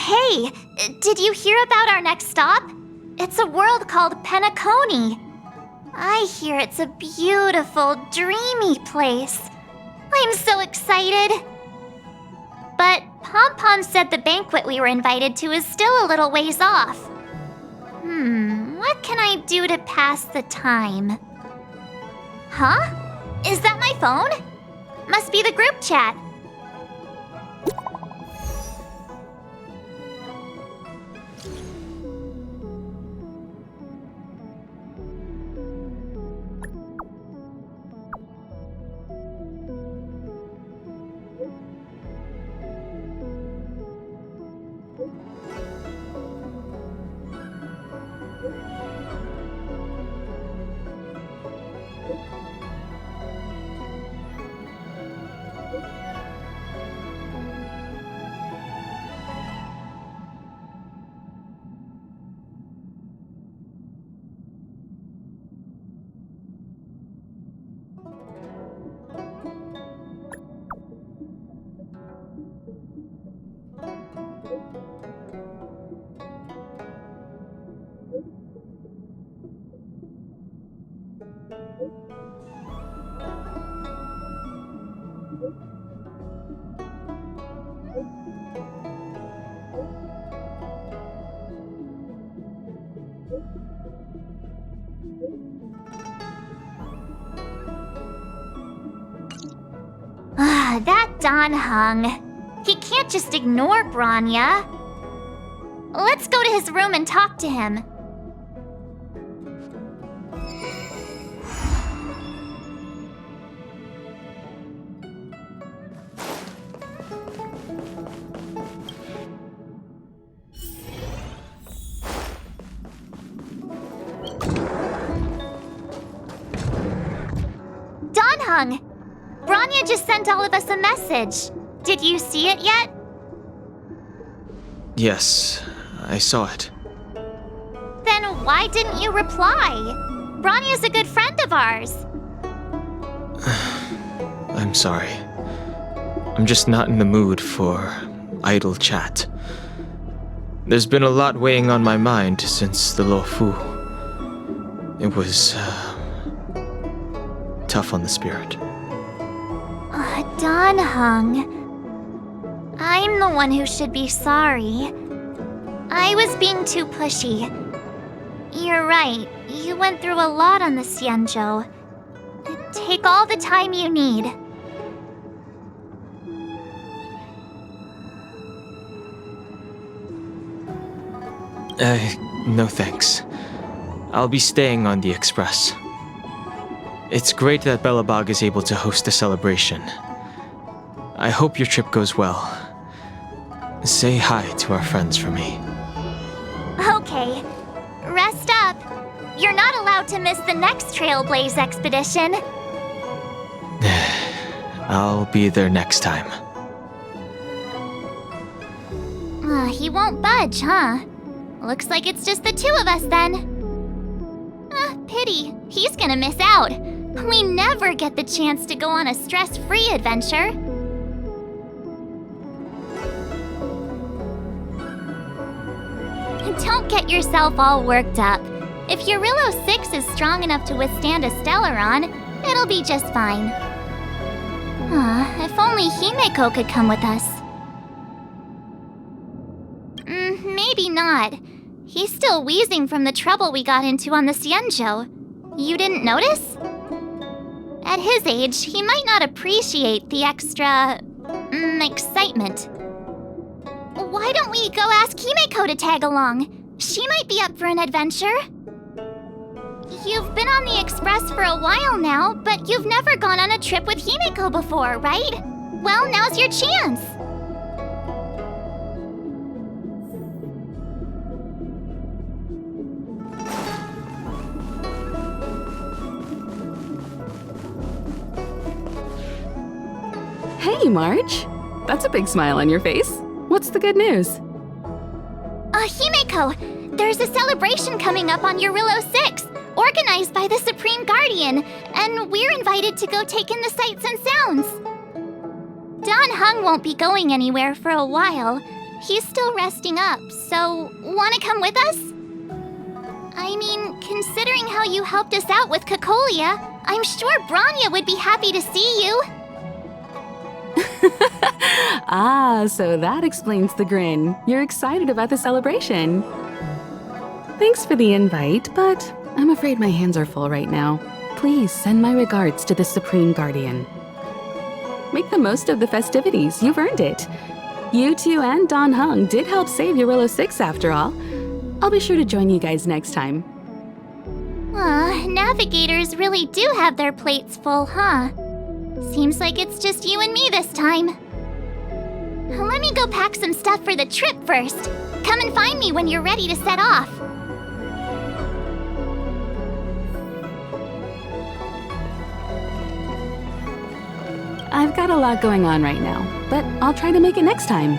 Hey, did you hear about our next stop? It's a world called Penacony. I hear it's a beautiful, dreamy place. I'm so excited. But Pom Pom said the banquet we were invited to is still a little ways off. What can I do to pass the time? Huh? Is that my phone? Must be the group chat. That Don Hung. He can't just ignore Bronya. Let's go to his room and talk to him. Don Hung! Bronya just sent all of us a message. Did you see it yet? Yes, I saw it. Then why didn't you reply? Bronya's a good friend of ours. I'm sorry. I'm just not in the mood for idle chat. There's been a lot weighing on my mind since the Luofu. It was tough on the spirit. Don Hung. I'm the one who should be sorry. I was being too pushy. You're right, you went through a lot on the Xianzhou. Take all the time you need. No thanks. I'll be staying on the Express. It's great that Belobog is able to host a celebration. I hope your trip goes well. Say hi to our friends for me. Okay. Rest up. You're not allowed to miss the next Trailblaze expedition. I'll be there next time. He won't budge, huh? Looks like it's just the two of us then. Pity. He's gonna miss out. We never get the chance to go on a stress-free adventure. Don't get yourself all worked up. If your Rillo 6 is strong enough to withstand a Stellaron, it'll be just fine. If only Himeko could come with us. Maybe not. He's still wheezing from the trouble we got into on the Xianzhou. You didn't notice? At his age, he might not appreciate the extra... excitement. Why don't we go ask Himeko to tag along? She might be up for an adventure. You've been on the Express for a while now, but you've never gone on a trip with Himeko before, right? Well, now's your chance. Hey, March. That's a big smile on your face. What's the good news? Himeko, there's a celebration coming up on Rillo 6, organized by the Supreme Guardian, and we're invited to go take in the sights and sounds. Don Hung won't be going anywhere for a while, He's still resting up, so wanna come with us? I mean, considering how you helped us out with Cocolia, I'm sure Branya would be happy to see you. Ah, so that explains the grin. You're excited about the celebration. Thanks for the invite, but I'm afraid my hands are full right now. Please send my regards to the Supreme Guardian. Make the most of the festivities. You've earned it. You two and Don Hung did help save Eurilo 6 after all. I'll be sure to join you guys next time. Navigators really do have their plates full, huh? Seems like it's just you and me this time. Let me go pack some stuff for the trip first. Come and find me when you're ready to set off. I've got a lot going on right now, but I'll try to make it next time.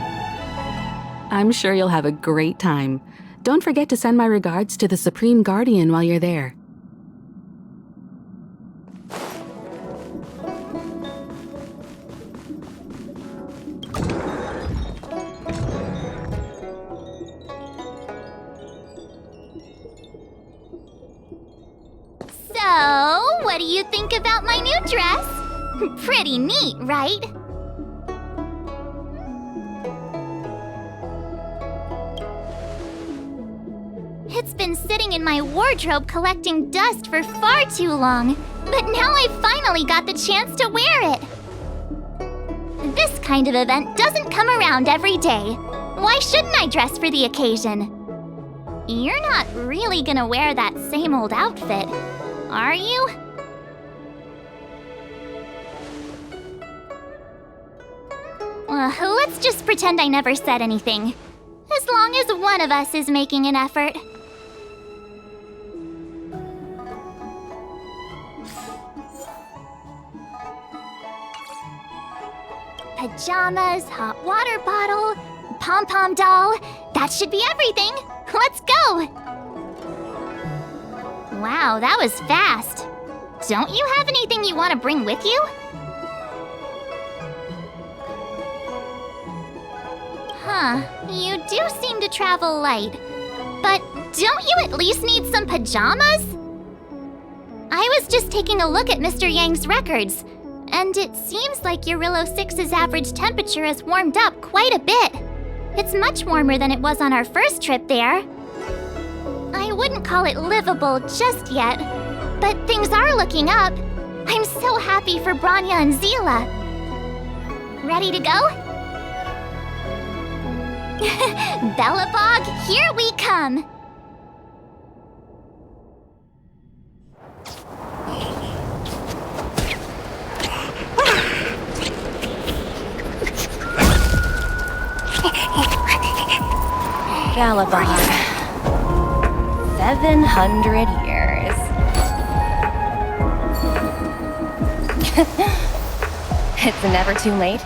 I'm sure you'll have a great time. Don't forget to send my regards to the Supreme Guardian while you're there. So, what do you think about my new dress? Pretty neat, right? It's been sitting in my wardrobe collecting dust for far too long, but now I finally got the chance to wear it. This kind of event doesn't come around every day. Why shouldn't I dress for the occasion? You're not really gonna wear that same old outfit, are you? Let's just pretend I never said anything. As long as one of us is making an effort. Pajamas, hot water bottle, pom-pom doll. That should be everything. Let's go! Wow, that was fast. Don't you have anything you want to bring with you? Huh, you do seem to travel light. But don't you at least need some pajamas? I was just taking a look at Mr. Yang's records, and it seems like Eurilo 6's average temperature has warmed up quite a bit. It's much warmer than it was on our first trip there. I wouldn't call it livable just yet, but things are looking up. I'm so happy for Branya and Zila. Ready to go? Belobog, here we come! Belobog. 700 years. It's never too late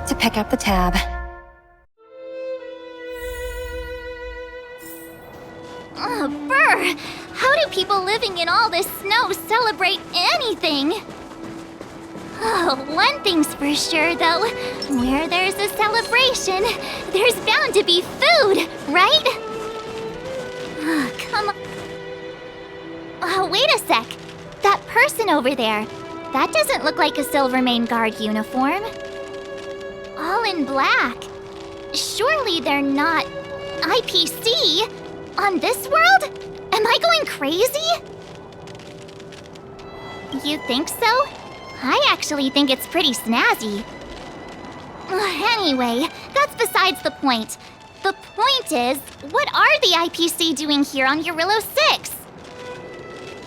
to pick up the tab. Oh, brr! How do people living in all this snow celebrate anything? Oh, one thing's for sure, though. Where there's a celebration, there's bound to be food, right? Oh, come on. Oh, wait a sec. That person over there, that doesn't look like a Silvermane Guard uniform. All in black. Surely they're not IPC? On this world? Am I going crazy? You think so? I actually think it's pretty snazzy. Anyway, that's besides the point. The point is, what are the IPC doing here on Eurilo 6?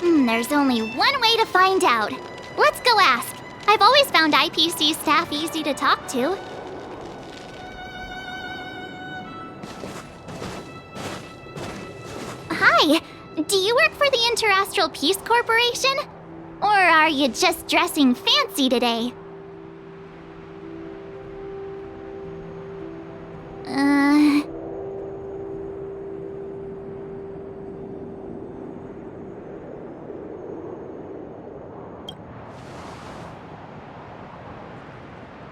There's only one way to find out. Let's go ask. I've always found IPC staff easy to talk to. Hi, do you work for the Interastral Peace Corporation? Or are you just dressing fancy today?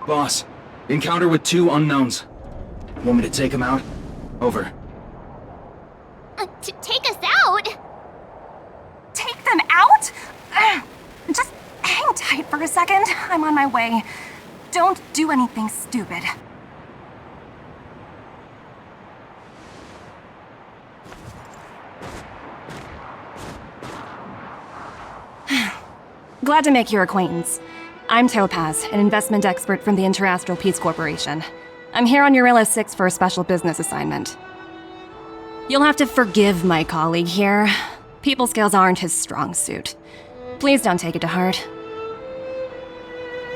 Boss, encounter with 2 unknowns. Want me to take him out? Over. To take us out? Take them out? Just hang tight for a second. I'm on my way. Don't do anything stupid. Glad to make your acquaintance. I'm Topaz, an investment expert from the Interastral Peace Corporation. I'm here on Eurilla 6 for a special business assignment. You'll have to forgive my colleague here. People skills aren't his strong suit. Please don't take it to heart.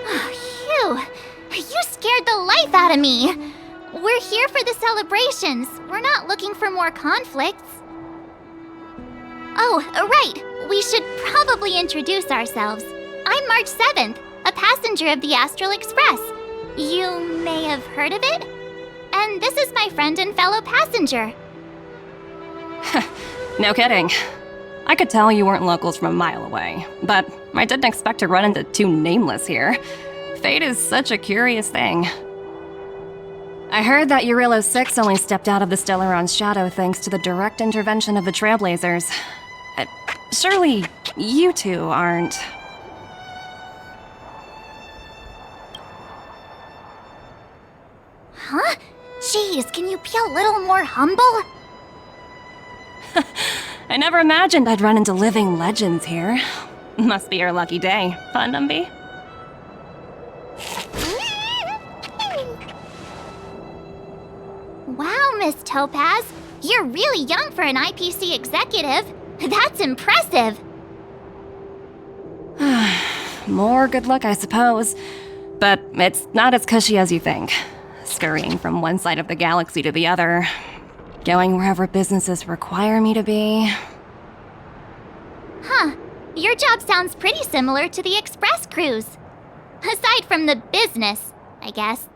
Phew! You scared the life out of me! We're here for the celebrations. We're not looking for more conflicts. Oh, right. We should probably introduce ourselves. I'm March 7th, a passenger of the Astral Express. You may have heard of it? And this is my friend and fellow passenger. No kidding. I could tell you weren't locals from a mile away, but I didn't expect to run into two nameless here. Fate is such a curious thing. I heard that Eurilla 6 only stepped out of the Stellaron's shadow thanks to the direct intervention of the Trailblazers. Surely, you two aren't... Huh? Jeez, can you be a little more humble? I never imagined I'd run into living legends here. Must be your lucky day, huh, Numby? Wow, Miss Topaz. You're really young for an IPC executive. That's impressive. More good luck, I suppose. But it's not as cushy as you think. Scurrying from one side of the galaxy to the other. Going wherever businesses require me to be. Huh. Your job sounds pretty similar to the express cruise. Aside from the business, I guess.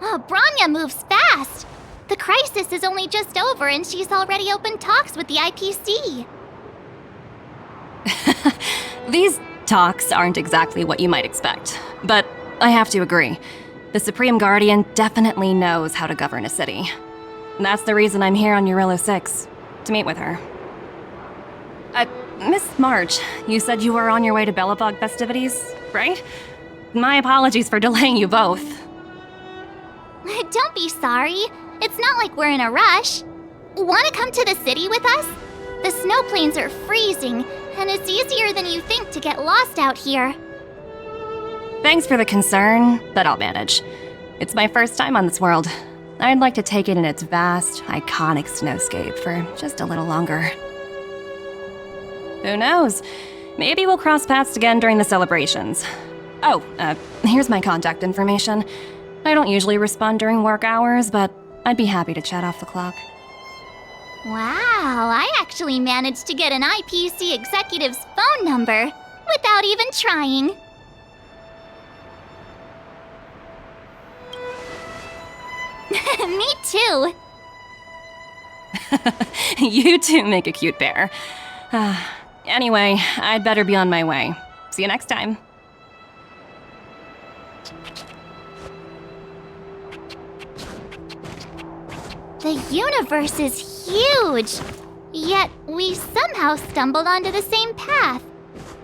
Oh, Branya moves fast. The crisis is only just over and she's already opened talks with the IPC. These talks aren't exactly what you might expect. But I have to agree. The Supreme Guardian definitely knows how to govern a city. That's the reason I'm here on Eurilla 6, to meet with her. Miss March, you said you were on your way to Belobog festivities, right? My apologies for delaying you both. Don't be sorry. It's not like we're in a rush. Want to come to the city with us? The snow plains are freezing, and it's easier than you think to get lost out here. Thanks for the concern, but I'll manage. It's my first time on this world. I'd like to take it in its vast, iconic snowscape for just a little longer. Who knows? Maybe we'll cross paths again during the celebrations. Oh, here's my contact information. I don't usually respond during work hours, but I'd be happy to chat off the clock. Wow, I actually managed to get an IPC executive's phone number without even trying. Me too. You two make a cute pair. Anyway, I'd better be on my way. See you next time. The universe is huge, yet we somehow stumbled onto the same path.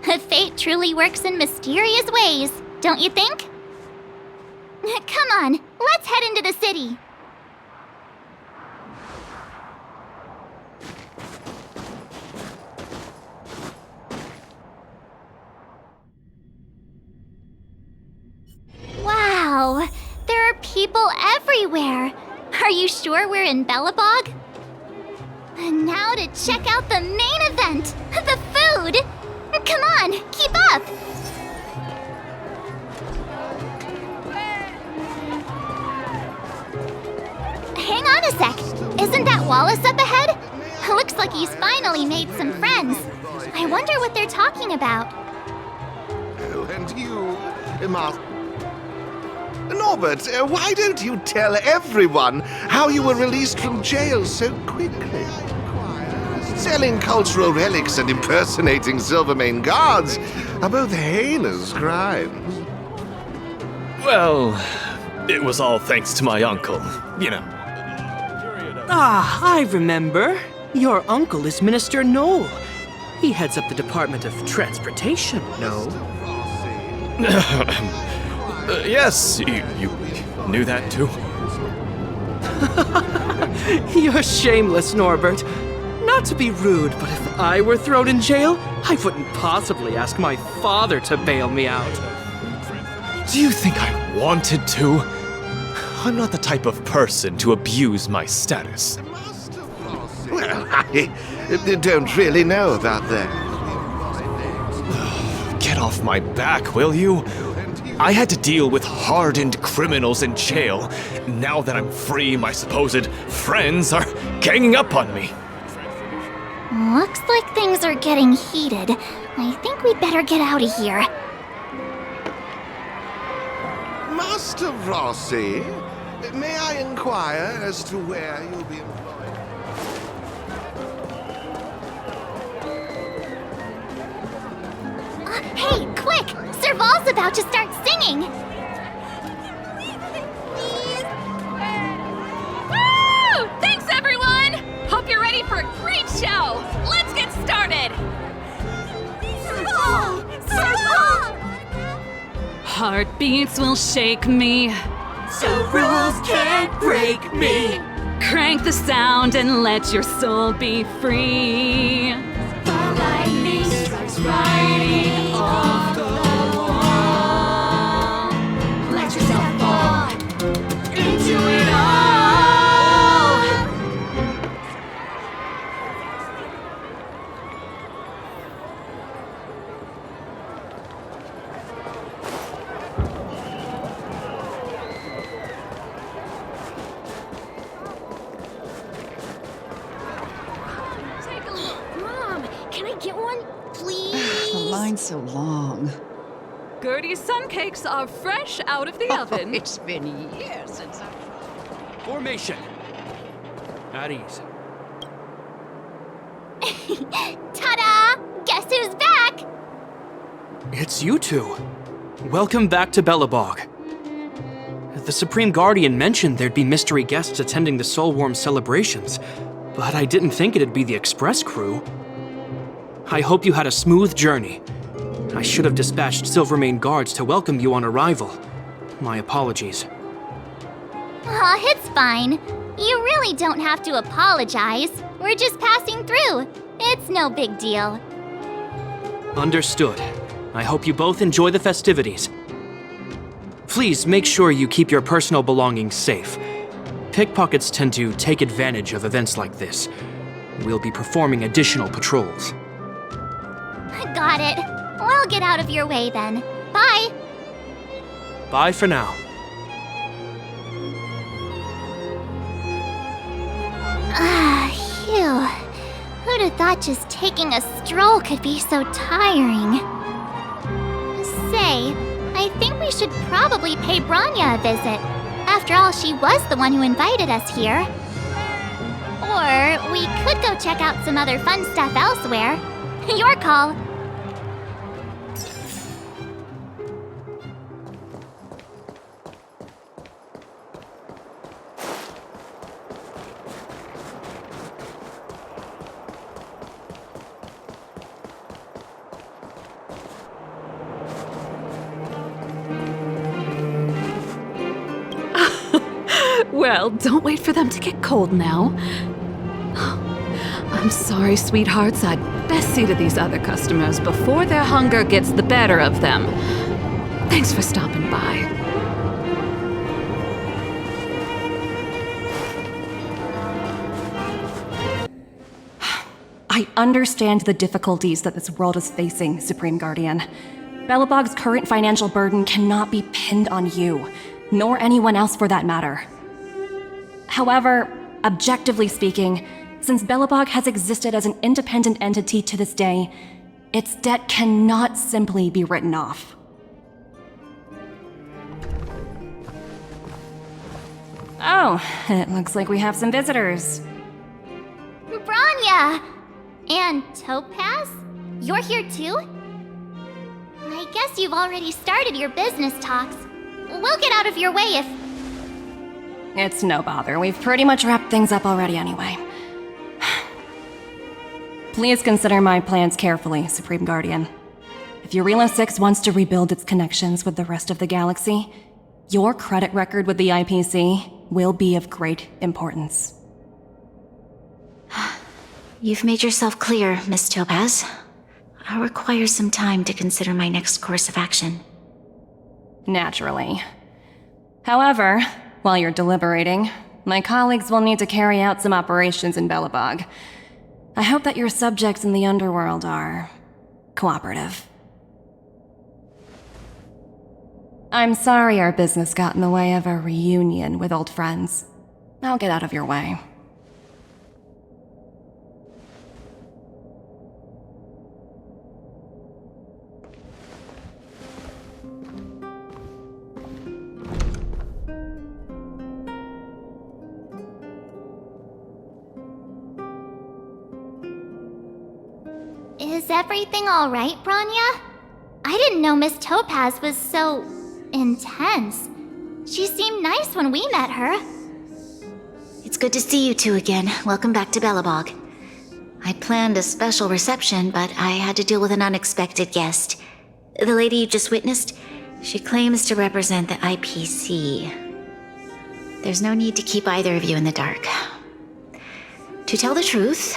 Fate truly works in mysterious ways, don't you think? Come on, let's head into the city. Wow, there are people everywhere. Are you sure we're in Belobog? And now to check out the main event, the food. Come on, keep up. Hang on a sec. Isn't that Wallace up ahead? Looks like he's finally made some friends. I wonder what they're talking about. Oh, and you, Norbert, why don't you tell everyone how you were released from jail so quickly? Selling cultural relics and impersonating Silvermane guards are both heinous crimes. Well, It was all thanks to my uncle, you know. Ah, I remember. Your uncle is Minister Knoll. He heads up the Department of Transportation, no? Yes, you knew that too? You're shameless, Norbert. Not to be rude, but if I were thrown in jail, I wouldn't possibly ask my father to bail me out. Do you think I wanted to? I'm not the type of person to abuse my status. Well, I don't really know about that. Get off my back, will you? I had to deal with hardened criminals in jail. Now that I'm free, my supposed friends are ganging up on me. Looks like things are getting heated. I think we'd better get out of here. Master Rossi, may I inquire as to where you'll be employed? Hey, quick! Serval's about to start singing! Woo! Thanks, everyone! Hope you're ready for a great show! Let's get started! Serval! Serval! Heartbeats will shake me. So rules can't break me. Crank the sound and let your soul be free. The lightning strikes right off the wall. Let yourself fall into it all. Take a look. Mom, can I get one? Please? The line's so long. Gertie's sun cakes are fresh out of the oven. It's been years since I... Formation. At ease. Ta-da! Guess who's back? It's you two. Welcome back to Belobog. The Supreme Guardian mentioned there'd be mystery guests attending the Soulworm celebrations, but I didn't think it'd be the Express crew. I hope you had a smooth journey. I should have dispatched Silvermane guards to welcome you on arrival. My apologies. Aw, it's fine. You really don't have to apologize. We're just passing through. It's no big deal. Understood. I hope you both enjoy the festivities. Please make sure you keep your personal belongings safe. Pickpockets tend to take advantage of events like this. We'll be performing additional patrols. Got it. We'll get out of your way then. Bye. Bye for now. Ah, phew. Who'd have thought just taking a stroll could be so tiring? Say, I think we should probably pay Branya a visit. After all, she was the one who invited us here. Or we could go check out some other fun stuff elsewhere. Your call. Well, don't wait for them to get cold now. I'm sorry, sweethearts. I'd best see to these other customers before their hunger gets the better of them. Thanks for stopping by. I understand the difficulties that this world is facing, Supreme Guardian. Belobog's current financial burden cannot be pinned on you, nor anyone else for that matter. However, objectively speaking, since Belobog has existed as an independent entity to this day, its debt cannot simply be written off. Oh, it looks like we have some visitors. Branya! And Topaz? You're here too? I guess you've already started your business talks. We'll get out of your way if It's no bother. We've pretty much wrapped things up already anyway. Please consider my plans carefully, Supreme Guardian. If Eurilo 6 wants to rebuild its connections with the rest of the galaxy, your credit record with the IPC will be of great importance. You've made yourself clear, Miss Topaz. I'll require some time to consider my next course of action. Naturally. However, while you're deliberating, my colleagues will need to carry out some operations in Belobog. I hope that your subjects in the underworld are cooperative. I'm sorry our business got in the way of a reunion with old friends. I'll get out of your way. Is everything all right, Branya? I didn't know Miss Topaz was so intense. She seemed nice when we met her. It's good to see you two again. Welcome back to Belobog. I'd planned a special reception, but I had to deal with an unexpected guest. The lady you just witnessed, she claims to represent the IPC. There's no need to keep either of you in the dark. To tell the truth,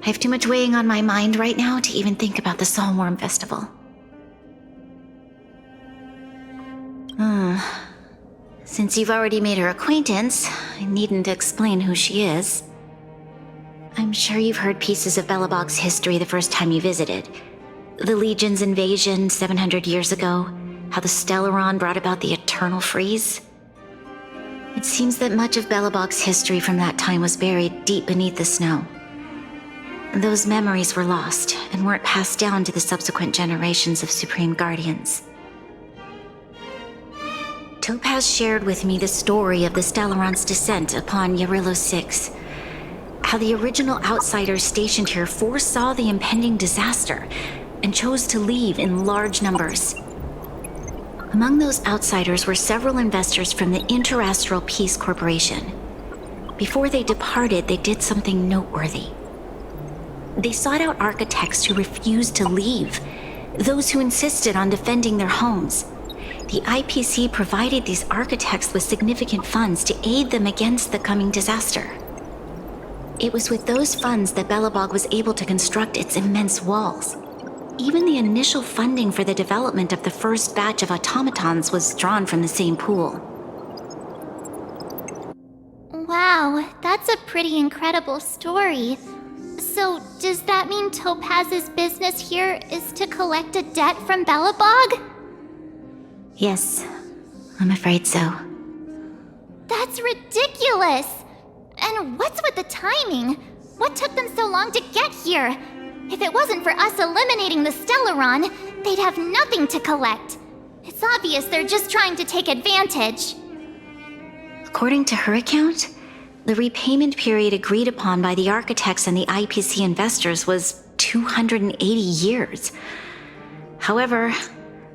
I have too much weighing on my mind right now to even think about the Soulworm Festival. Since you've already made her acquaintance, I needn't explain who she is. I'm sure you've heard pieces of Belobog's history the first time you visited. The Legion's invasion 700 years ago, how the Stellaron brought about the Eternal Freeze. It seems that much of Belobog's history from that time was buried deep beneath the snow. Those memories were lost and weren't passed down to the subsequent generations of Supreme Guardians. Topaz shared with me the story of the Stellaron's descent upon Eurilo 6. How the original outsiders stationed here foresaw the impending disaster and chose to leave in large numbers. Among those outsiders were several investors from the Interastral Peace Corporation. Before they departed, they did something noteworthy. They sought out architects who refused to leave, those who insisted on defending their homes. The IPC provided these architects with significant funds to aid them against the coming disaster. It was with those funds that Belobog was able to construct its immense walls. Even the initial funding for the development of the first batch of automatons was drawn from the same pool. Wow, that's a pretty incredible story. So, does that mean Topaz's business here is to collect a debt from Belobog? Yes, I'm afraid so. That's ridiculous! And what's with the timing? What took them so long to get here? If it wasn't for us eliminating the Stellaron, they'd have nothing to collect. It's obvious they're just trying to take advantage. According to her account, the repayment period agreed upon by the architects and the IPC investors was 280 years. However,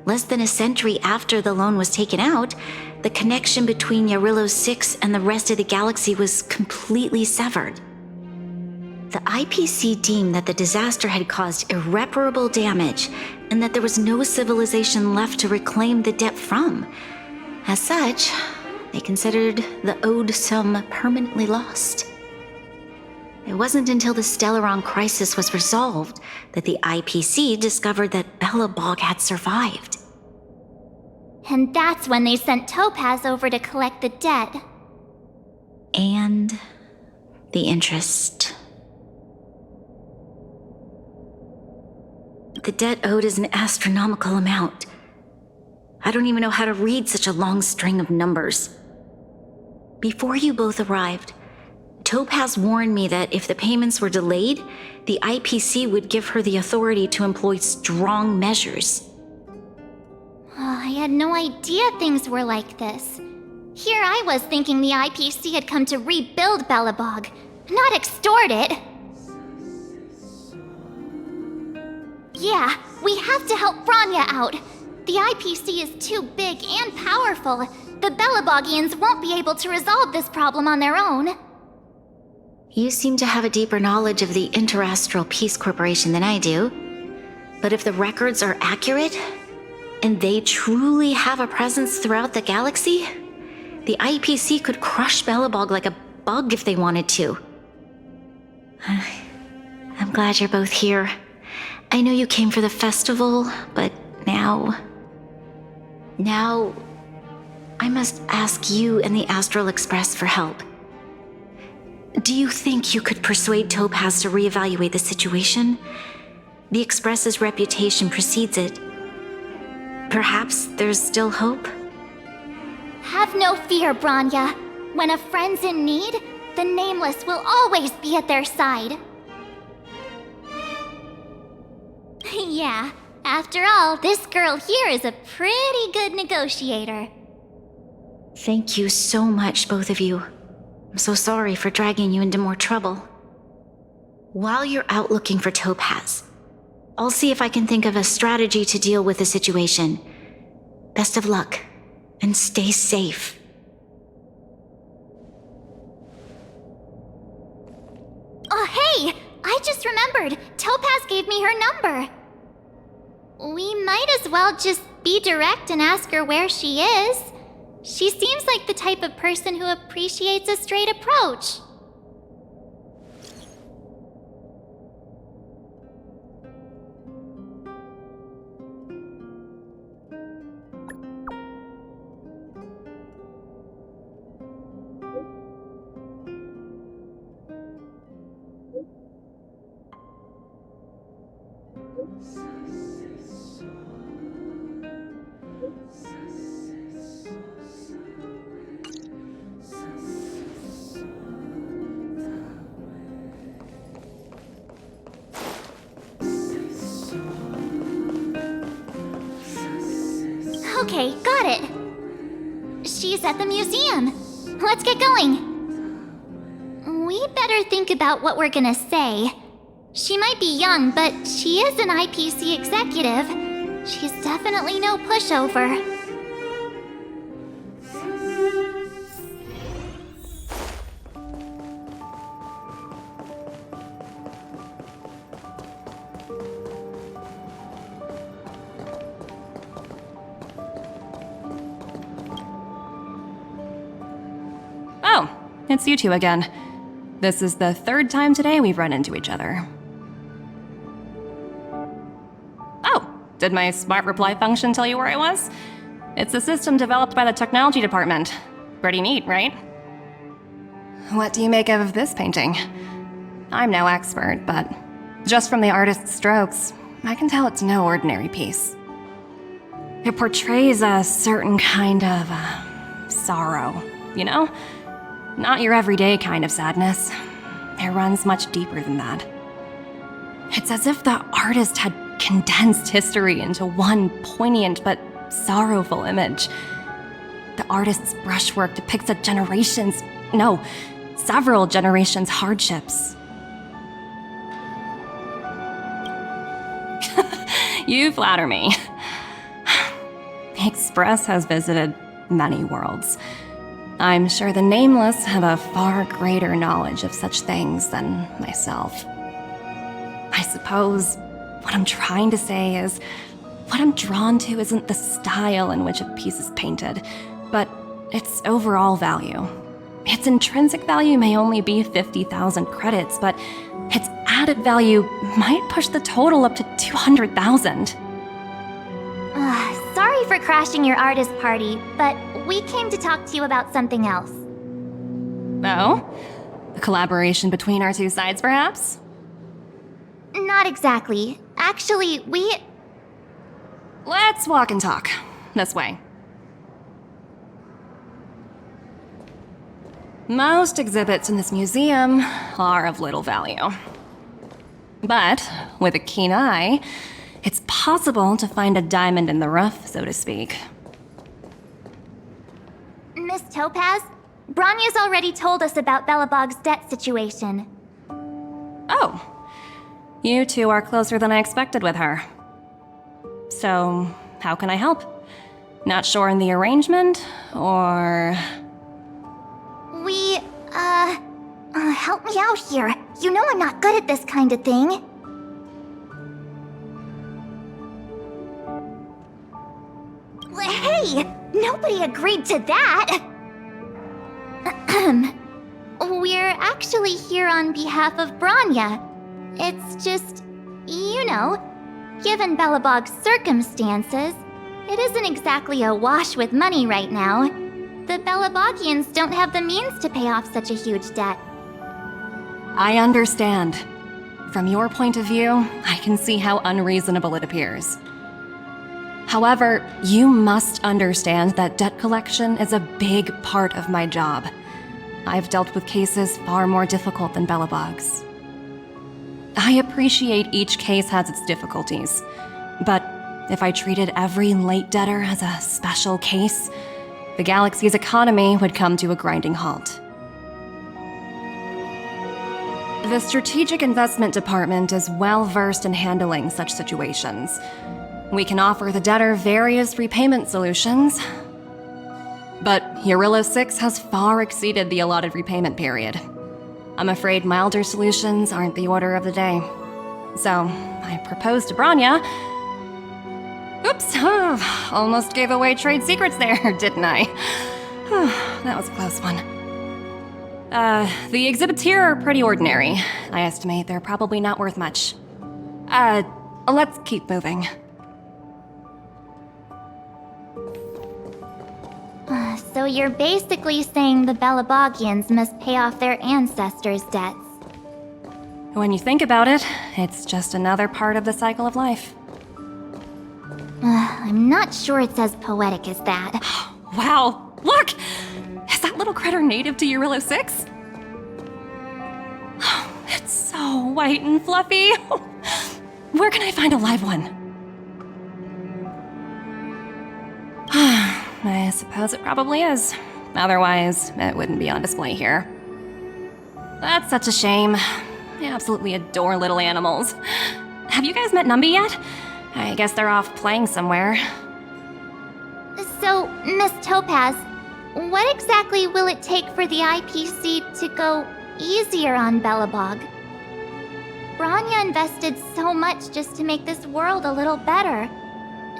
less than a century after the loan was taken out, the connection between Eurilo 6 and the rest of the galaxy was completely severed. The IPC deemed that the disaster had caused irreparable damage and that there was no civilization left to reclaim the debt from. As such, they considered the owed sum permanently lost. It wasn't until the Stellaron crisis was resolved that the IPC discovered that Belobog had survived. And that's when they sent Topaz over to collect the debt. And the interest. The debt owed is an astronomical amount. I don't even know how to read such a long string of numbers. Before you both arrived, Topaz warned me that if the payments were delayed, the IPC would give her the authority to employ strong measures. I had no idea things were like this. Here I was thinking the IPC had come to rebuild Belobog, not extort it. Yeah, we have to help Branya out. The IPC is too big and powerful. the Belabogians won't be able to resolve this problem on their own. You seem to have a deeper knowledge of the Interastral Peace Corporation than I do. But if the records are accurate, and they truly have a presence throughout the galaxy, the IPC could crush Belobog like a bug if they wanted to. I'm glad you're both here. I know you came for the festival, but now I must ask you and the Astral Express for help. Do you think you could persuade Topaz to reevaluate the situation? The Express's reputation precedes it. Perhaps there's still hope? Have no fear, Branya. When a friend's in need, the Nameless will always be at their side. Yeah, after all, this girl here is a pretty good negotiator. Thank you so much, both of you. I'm so sorry for dragging you into more trouble. While you're out looking for Topaz, I'll see if I can think of a strategy to deal with the situation. Best of luck, and stay safe. Oh, hey! I just remembered! Topaz gave me her number! We might as well just be direct and ask her where she is. She seems like the type of person who appreciates a straight approach. Okay, got it. She's at the museum. Let's get going. We better think about what we're gonna say. She might be young, but she is an IPC executive. She's definitely no pushover. Oh, it's you two again. This is the third time today we've run into each other. Oh, did my smart reply function tell you where I was? It's a system developed by the technology department. Pretty neat, right? What do you make of this painting? I'm no expert, but just from the artist's strokes, I can tell it's no ordinary piece. It portrays a certain kind of sorrow, you know? Not your everyday kind of sadness. It runs much deeper than that. It's as if the artist had condensed history into one poignant but sorrowful image. The artist's brushwork depicts several generations' hardships. You flatter me. The Express has visited many worlds. I'm sure the Nameless have a far greater knowledge of such things than myself. I suppose what I'm trying to say is, what I'm drawn to isn't the style in which a piece is painted, but its overall value. Its intrinsic value may only be 50,000 credits, but its added value might push the total up to 200,000. Sorry for crashing your artist party, but we came to talk to you about something else. Oh? A collaboration between our two sides, perhaps? Not exactly. Actually, Let's walk and talk. This way. Most exhibits in this museum are of little value. But with a keen eye, it's possible to find a diamond in the rough, so to speak. Miss Topaz, Branya's already told us about Belobog's debt situation. Oh. You two are closer than I expected with her. So, how can I help? Not sure in the arrangement, or... Help me out here. You know I'm not good at this kind of thing. Hey! Nobody agreed to that! We're actually here on behalf of Branya. It's just, you know, given Belobog's circumstances, it isn't exactly a wash with money right now. The Belobogians don't have the means to pay off such a huge debt. I understand. From your point of view, I can see how unreasonable it appears. However, you must understand that debt collection is a big part of my job. I've dealt with cases far more difficult than Belobog's. I appreciate each case has its difficulties, but if I treated every late debtor as a special case, the galaxy's economy would come to a grinding halt. The Strategic Investment Department is well versed in handling such situations. We can offer the debtor various repayment solutions, but Eurillo 6 has far exceeded the allotted repayment period. I'm afraid milder solutions aren't the order of the day. So, I proposed to Branya. Oops, almost gave away trade secrets there, didn't I? That was a close one. The exhibits here are pretty ordinary. I estimate they're probably not worth much. Let's keep moving. So you're basically saying the Belobogians must pay off their ancestors' debts. When you think about it, it's just another part of the cycle of life. I'm not sure it's as poetic as that. Wow, look! Is that little critter native to Eurillo 6? It's so white and fluffy. Where can I find a live one? I suppose it probably is. Otherwise, it wouldn't be on display here. That's such a shame. I absolutely adore little animals. Have you guys met Numby yet? I guess they're off playing somewhere. So, Miss Topaz, what exactly will it take for the IPC to go easier on Belobog? Branya invested so much just to make this world a little better.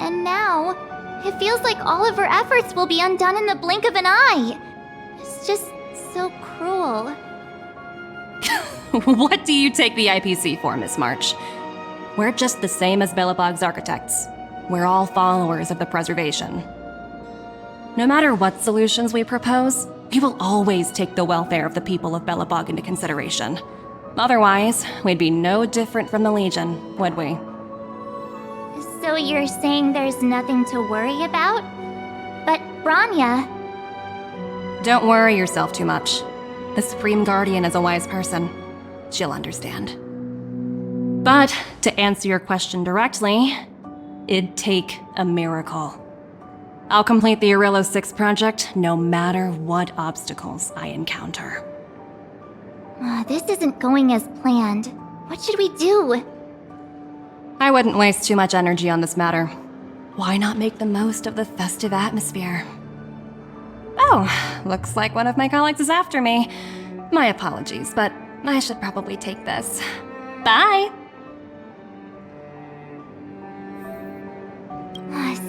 And now, it feels like all of her efforts will be undone in the blink of an eye. It's just so cruel. What do you take the IPC for, Miss March? We're just the same as Belobog's architects. We're all followers of the preservation. No matter what solutions we propose, we will always take the welfare of the people of Belobog into consideration. Otherwise, we'd be no different from the Legion, would we? So you're saying there's nothing to worry about? But Branya... Don't worry yourself too much. The Supreme Guardian is a wise person. She'll understand. But, to answer your question directly, it'd take a miracle. I'll complete the Eurillo 6 project no matter what obstacles I encounter. This isn't going as planned. What should we do? I wouldn't waste too much energy on this matter. Why not make the most of the festive atmosphere? Oh, looks like one of my colleagues is after me. My apologies, but I should probably take this. Bye!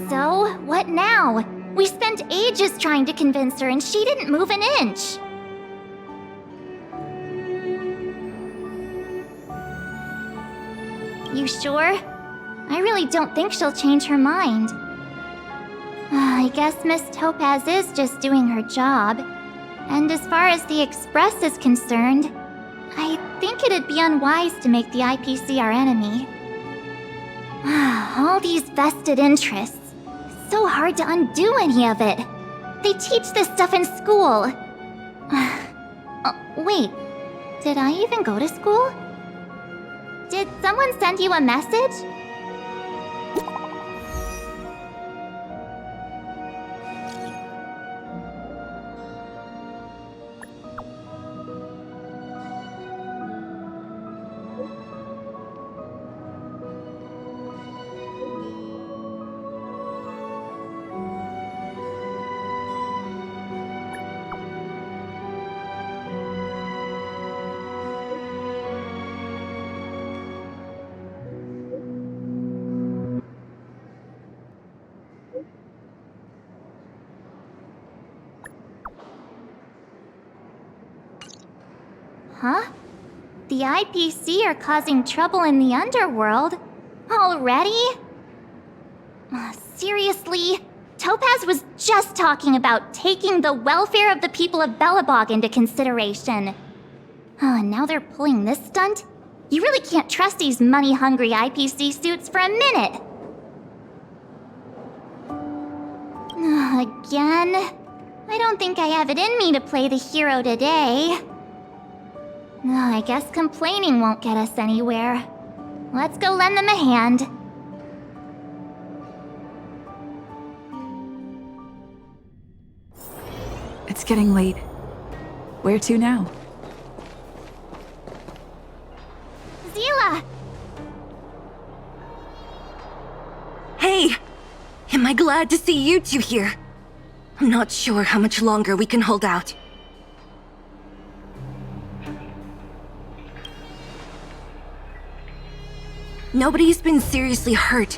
So, what now? We spent ages trying to convince her and she didn't move an inch. You sure? I really don't think she'll change her mind. I guess Miss Topaz is just doing her job. And as far as the Express is concerned, I think it'd be unwise to make the IPC our enemy. All these vested interests. It's so hard to undo any of it. They teach this stuff in school. Wait, did I even go to school? Did someone send you a message? Huh? The IPC are causing trouble in the underworld? Already? Seriously? Topaz was just talking about taking the welfare of the people of Belobog into consideration. And now they're pulling this stunt? You really can't trust these money-hungry IPC suits for a minute. Again? I don't think I have it in me to play the hero today. I guess complaining won't get us anywhere. Let's go lend them a hand. It's getting late. Where to now? Zila! Hey! Am I glad to see you two here? I'm not sure how much longer we can hold out. Nobody's been seriously hurt,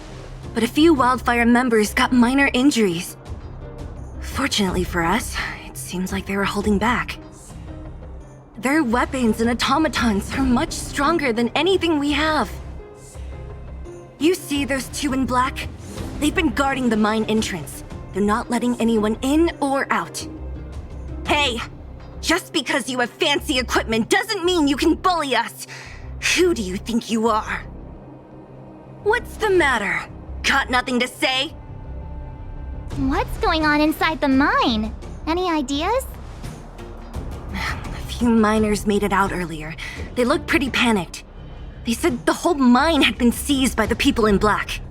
but a few Wildfire members got minor injuries. Fortunately for us, it seems like they were holding back. Their weapons and automatons are much stronger than anything we have. You see those two in black? They've been guarding the mine entrance. They're not letting anyone in or out. Hey! Just because you have fancy equipment doesn't mean you can bully us! Who do you think you are? What's the matter? Got nothing to say? What's going on inside the mine? Any ideas? A few miners made it out earlier. They looked pretty panicked. They said the whole mine had been seized by the people in black.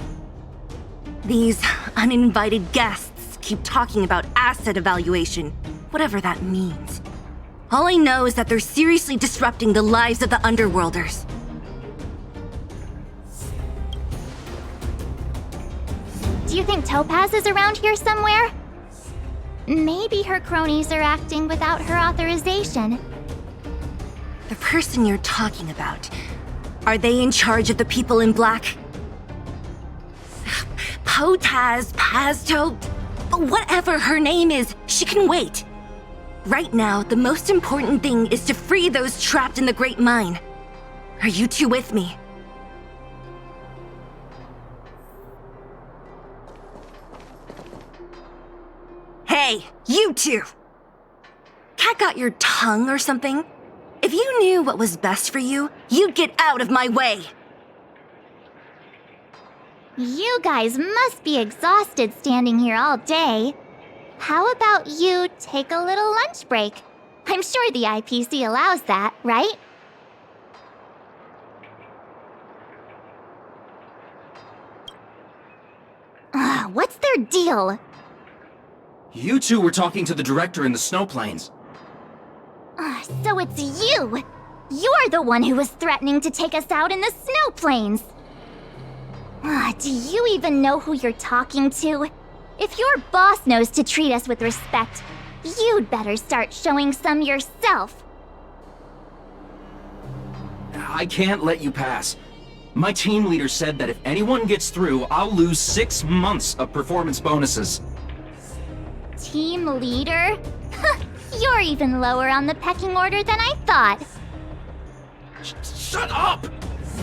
These uninvited guests keep talking about asset evaluation, whatever that means. All I know is that they're seriously disrupting the lives of the Underworlders. Do you think Topaz is around here somewhere? Maybe her cronies are acting without her authorization. The person you're talking about, are they in charge of the people in black? Potaz, Pazto, whatever her name is, she can wait. Right now, the most important thing is to free those trapped in the Great Mine. Are you two with me? Hey, you two! Cat got your tongue or something? If you knew what was best for you, you'd get out of my way! You guys must be exhausted standing here all day. How about you take a little lunch break? I'm sure the IPC allows that, right? What's their deal? You two were talking to the director in the snow plains. So it's you! You're the one who was threatening to take us out in the snow plains! Do you even know who you're talking to? If your boss knows to treat us with respect, you'd better start showing some yourself. I can't let you pass. My team leader said that if anyone gets through, I'll lose 6 months of performance bonuses. Team leader? You're even lower on the pecking order than I thought. Shut up!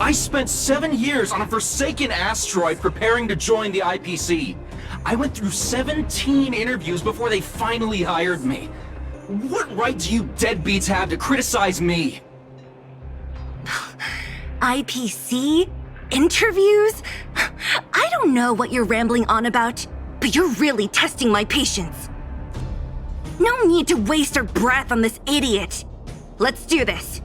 I spent 7 years on a forsaken asteroid preparing to join the IPC. I went through 17 interviews before they finally hired me. What right do you deadbeats have to criticize me? IPC? Interviews? I don't know what you're rambling on about, but you're really testing my patience. No need to waste our breath on this idiot. Let's do this.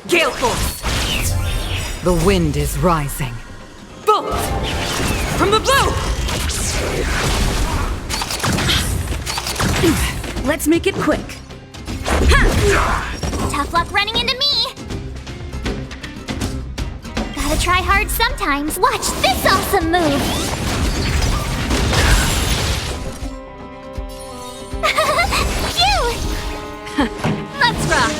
Gale Force! The wind is rising. Bolt! From the blue! Let's make it quick. Tough luck running into me! Gotta try hard sometimes. Watch this awesome move! Phew! Let's rock!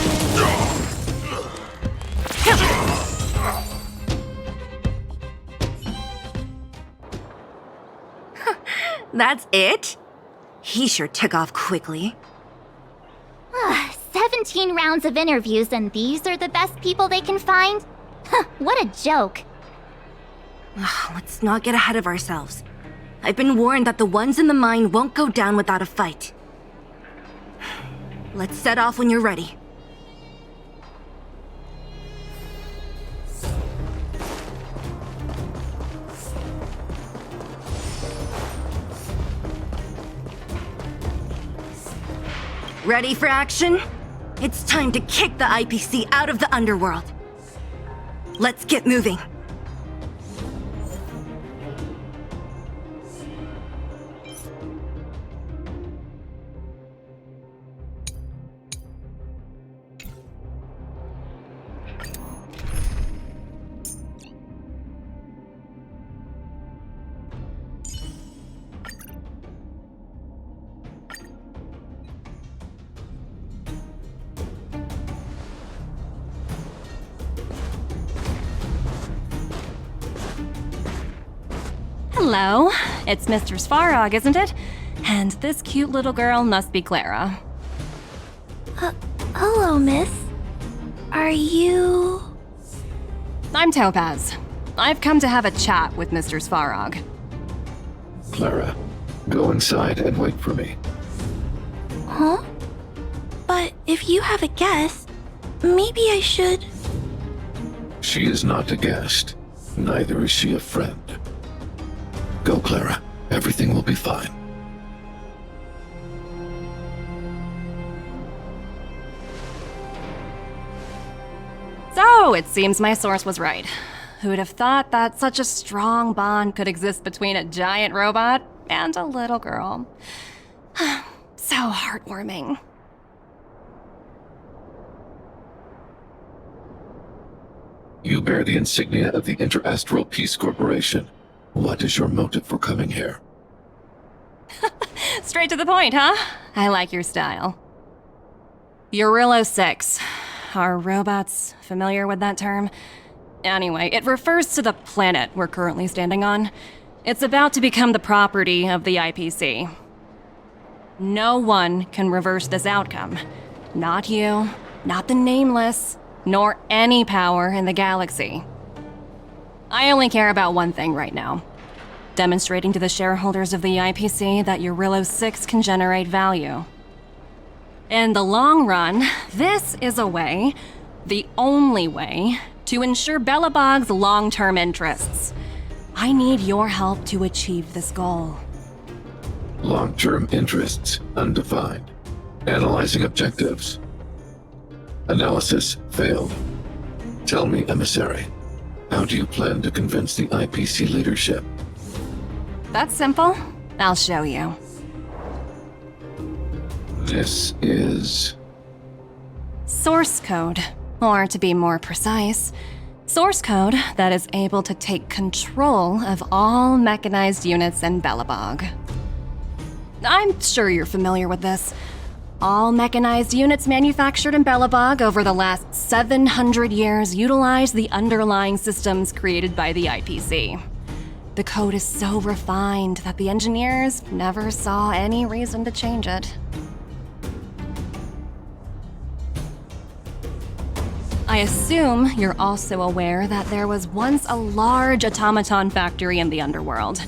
That's it? He sure took off quickly. 17 rounds of interviews and these are the best people they can find? What a joke. Let's not get ahead of ourselves. I've been warned that the ones in the mine won't go down without a fight. Let's set off when you're ready. Ready for action? It's time to kick the IPC out of the underworld. Let's get moving. Hello, it's Mr. Svarog, isn't it? And this cute little girl must be Clara. Hello, miss. Are you... I'm Topaz. I've come to have a chat with Mr. Svarog. Clara, go inside and wait for me. Huh? But if you have a guest, maybe I should... She is not a guest. Neither is she a friend. Go, Clara. Everything will be fine. So, it seems my source was right. Who'd have thought that such a strong bond could exist between a giant robot and a little girl? So heartwarming. You bear the insignia of the Interastral Peace Corporation. What is your motive for coming here? Straight to the point, huh? I like your style. Eurillo 6. Are robots familiar with that term? Anyway, it refers to the planet we're currently standing on. It's about to become the property of the IPC. No one can reverse this outcome. Not you, not the Nameless, nor any power in the galaxy. I only care about one thing right now. Demonstrating to the shareholders of the IPC that Eurillo 6 can generate value. In the long run, this is a way, the only way, to ensure Belobog's long-term interests. I need your help to achieve this goal. Long-term interests undefined. Analyzing objectives. Analysis failed. Tell me, Emissary, how do you plan to convince the IPC leadership? That's simple. I'll show you. This is... Source code. Or to be more precise, source code that is able to take control of all mechanized units in Belobog. I'm sure you're familiar with this. All mechanized units manufactured in Belobog over the last 700 years utilize the underlying systems created by the IPC. The code is so refined that the engineers never saw any reason to change it. I assume you're also aware that there was once a large automaton factory in the underworld.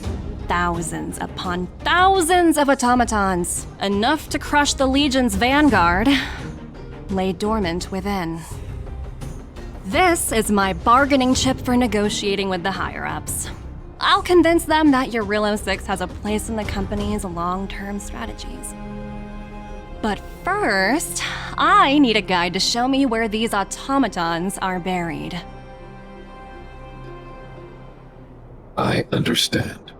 Thousands upon thousands of automatons, enough to crush the Legion's vanguard, lay dormant within. This is my bargaining chip for negotiating with the higher-ups. I'll convince them that Eurillo 6 has a place in the company's long-term strategies. But first, I need a guide to show me where these automatons are buried. I understand.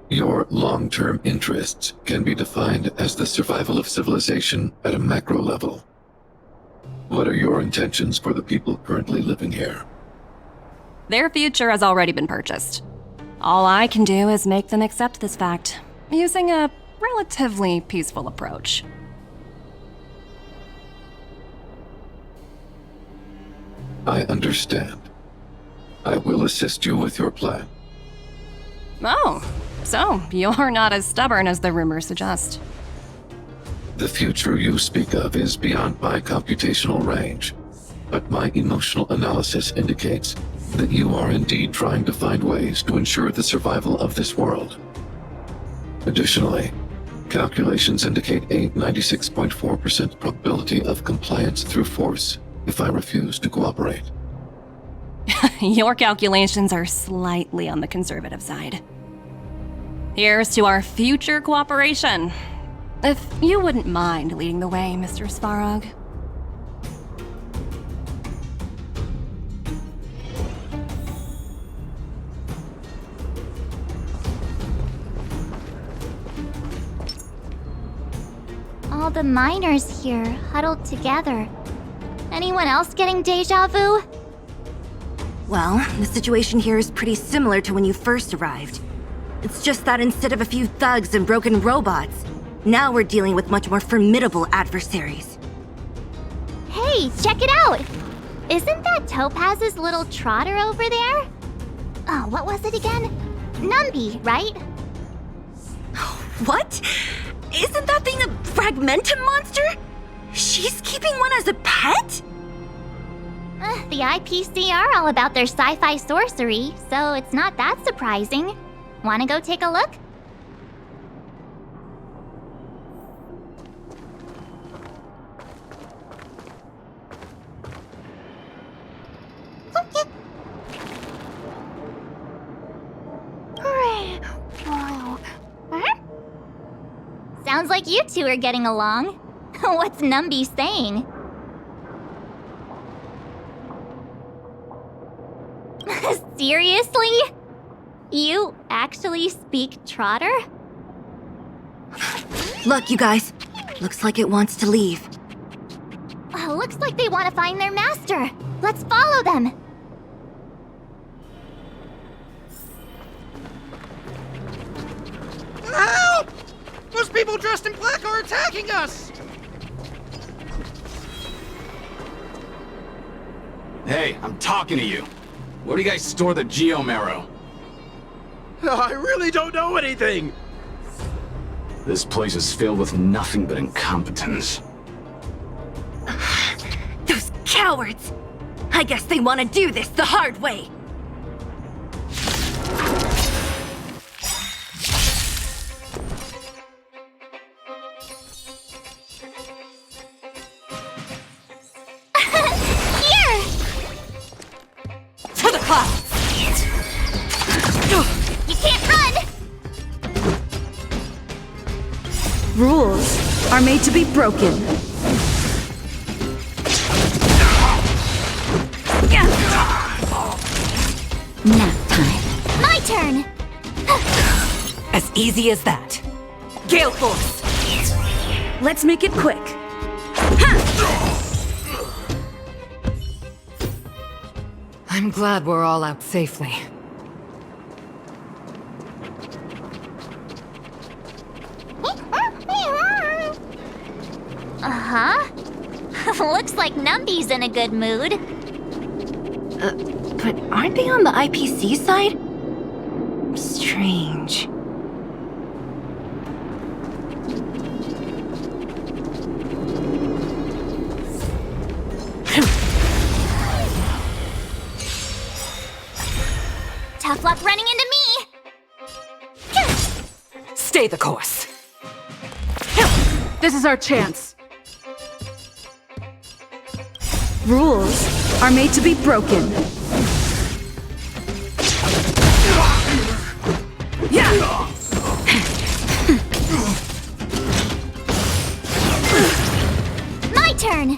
Your long-term interests can be defined as the survival of civilization at a macro level. What are your intentions for the people currently living here? Their future has already been purchased. All I can do is make them accept this fact, using a relatively peaceful approach. I understand. I will assist you with your plan. Oh, So, you're not as stubborn as the rumors suggest. The future you speak of is beyond my computational range, but my emotional analysis indicates that you are indeed trying to find ways to ensure the survival of this world. Additionally, calculations indicate a 96.4% probability of compliance through force if I refuse to cooperate. Your calculations are slightly on the conservative side. Here's to our future cooperation. If you wouldn't mind leading the way, Mr. Svarog. All the miners here, huddled together. Anyone else getting deja vu? Well, the situation here is pretty similar to when you first arrived. It's just that instead of a few thugs and broken robots, now we're dealing with much more formidable adversaries. Hey, check it out! Isn't that Topaz's little trotter over there? Oh, what was it again? Numby, right? What? Isn't that thing a fragmentum monster? She's keeping one as a pet? The IPC are all about their sci-fi sorcery, so it's not that surprising. Wanna go take a look? Sounds like you two are getting along. What's Numby saying? Seriously? You actually speak Trotter? Look, you guys. Looks like it wants to leave. Looks like they want to find their master. Let's follow them. Help! Those people dressed in black are attacking us! Hey, I'm talking to you. Where do you guys store the Geomarrow? I really don't know anything! This place is filled with nothing but incompetence. Those cowards! I guess they want to do this the hard way. To the clouds! You can't run! Rules are made to be broken. Nap time. My turn! As easy as that. Gale Force! Let's make it quick. I'm glad we're all out safely. Uh-huh. Looks like Numby's in a good mood. But aren't they on the IPC side? Strange. Tough luck running into me! Stay the course. This is our chance. Rules are made to be broken. My turn!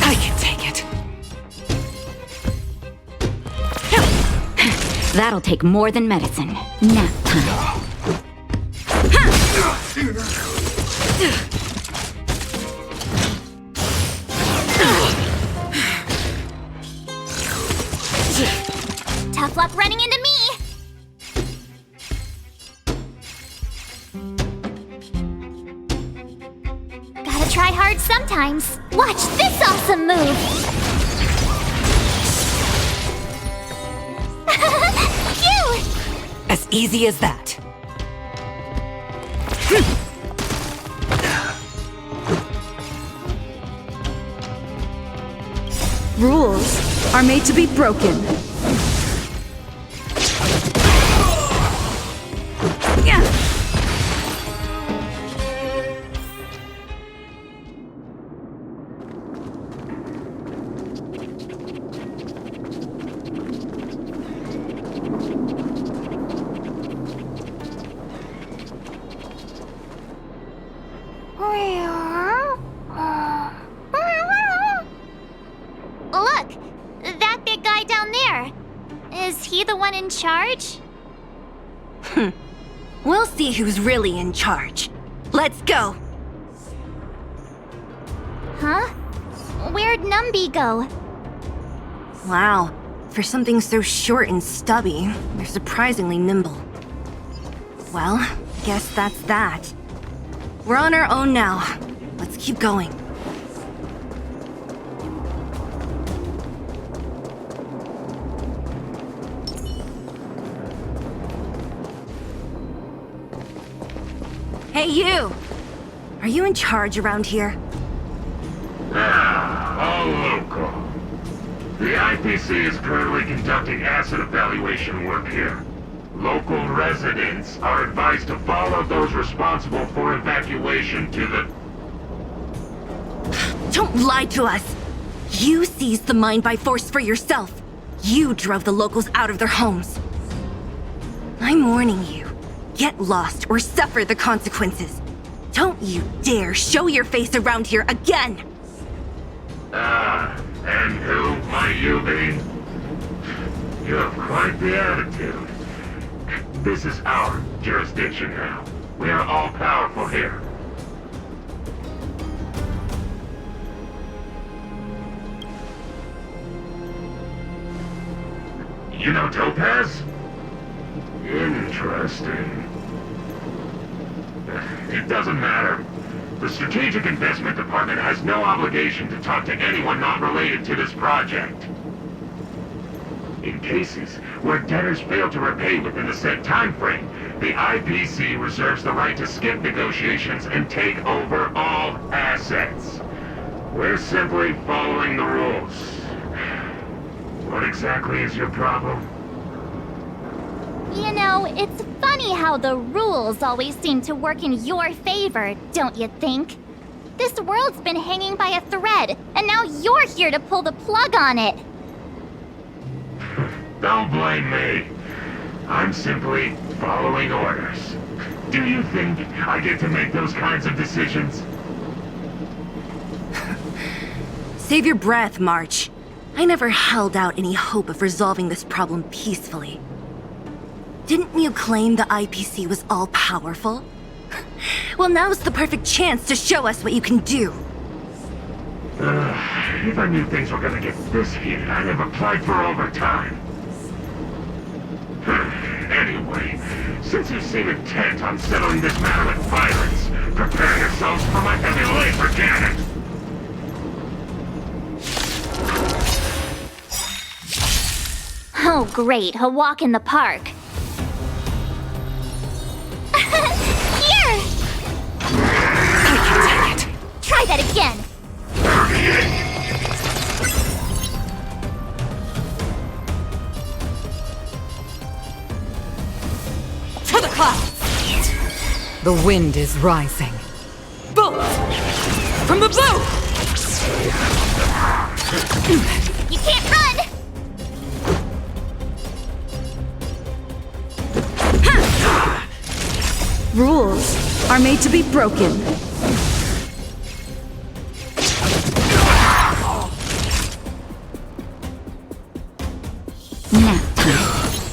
I can take it. That'll take more than medicine. Nap time. Tough luck running into me! Gotta try hard sometimes. sometimes. Watch this awesome move! Phew! As easy as that. Rules are made to be broken. Yeah. Look! That big guy down there! Is he the one in charge? We'll see who's really in charge. Let's go! Huh? Where'd Numby go? Wow. For something so short and stubby, they're surprisingly nimble. Well, guess that's that. We're on our own now. Let's keep going. Hey, you! Are you in charge around here? All local. The IPC is currently conducting asset evaluation work here. Local residents are advised to follow those responsible for evacuation to the... Don't lie to us! You seized the mine by force for yourself. You drove the locals out of their homes. I'm warning you. Get lost or suffer the consequences. Don't you dare show your face around here again! And who might you be? You have quite the attitude. This is our jurisdiction now. We are all powerful here. You know Topaz? Interesting. It doesn't matter. The Strategic Investment Department has no obligation to talk to anyone not related to this project. In cases where debtors fail to repay within the set time frame, the IPC reserves the right to skip negotiations and take over all assets. We're simply following the rules. What exactly is your problem? You know, it's funny how the rules always seem to work in your favor, don't you think? This world's been hanging by a thread, and now you're here to pull the plug on it. Don't blame me. I'm simply following orders. Do you think I get to make those kinds of decisions? Save your breath, March. I never held out any hope of resolving this problem peacefully. Didn't you claim the IPC was all-powerful? Well, now's the perfect chance to show us what you can do. If I knew things were gonna get this heated, I'd have applied for overtime. Anyway, since you seem intent on settling this matter with violence, prepare yourselves for my heavy laser cannon! Oh great, a walk in the park. Here! Take it! Try that again! To the clouds! The wind is rising. Bolt! From the boat! You can't run! Rules are made to be broken. Nap time.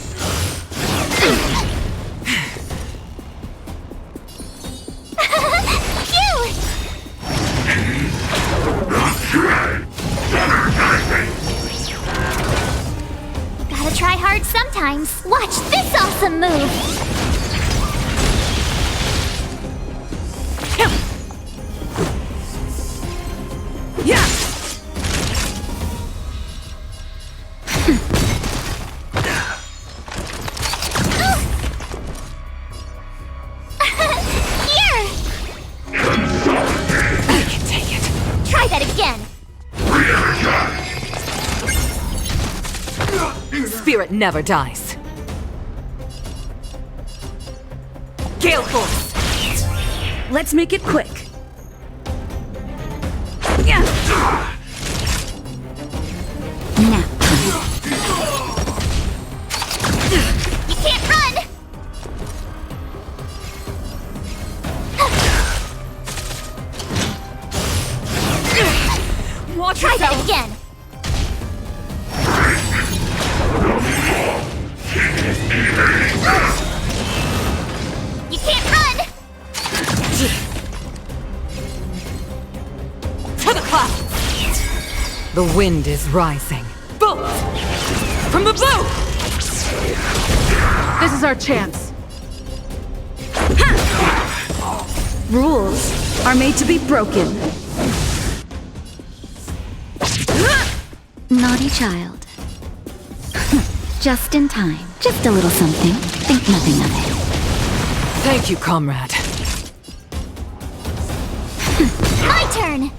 Gotta try hard sometimes. Watch this awesome move! again! Spirit never dies. Gale Force! Let's make it quick. Nap. You can't run! Watch Try that yourself! again! You can't run! To the clouds! The wind is rising. Bolt! From the blue! This is our chance. Rules are made to be broken. Naughty child. Just in time. Just a little something. Think nothing of it. Thank you, comrade. My turn!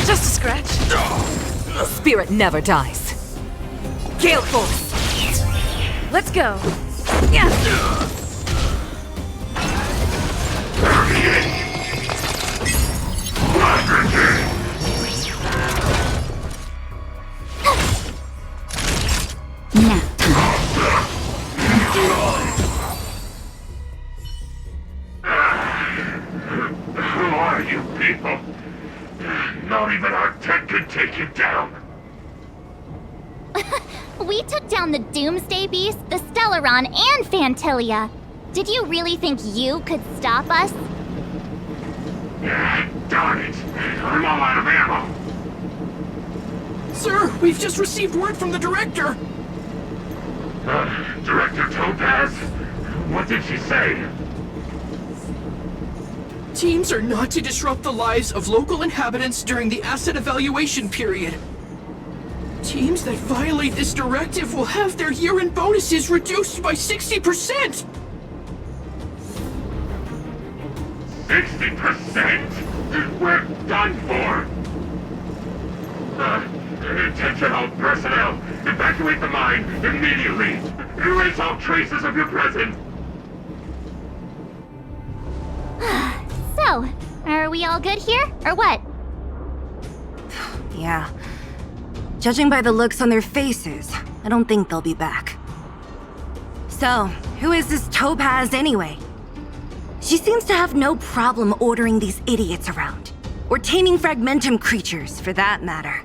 Just a scratch. Spirit never dies. Gale Force! Let's go. Nap time. Who are you people? Not even our tech can take you down. We took down the Doomsday Beast, the Stellaron, and Fantilia. Did you really think you could stop us? Darn it. I'm all out of ammo. Sir, we've just received word from the director. Director Topaz? What did she say? Teams are not to disrupt the lives of local inhabitants during the asset evaluation period. Teams that violate this directive will have their year-end bonuses reduced by 60%! 60%? We're done for! Attention all personnel! Evacuate the mine immediately! Erase all traces of your presence! So, are we all good here, or what? Yeah. Judging by the looks on their faces, I don't think they'll be back. So, who is this Topaz anyway? She seems to have no problem ordering these idiots around. Or taming fragmentum creatures, for that matter.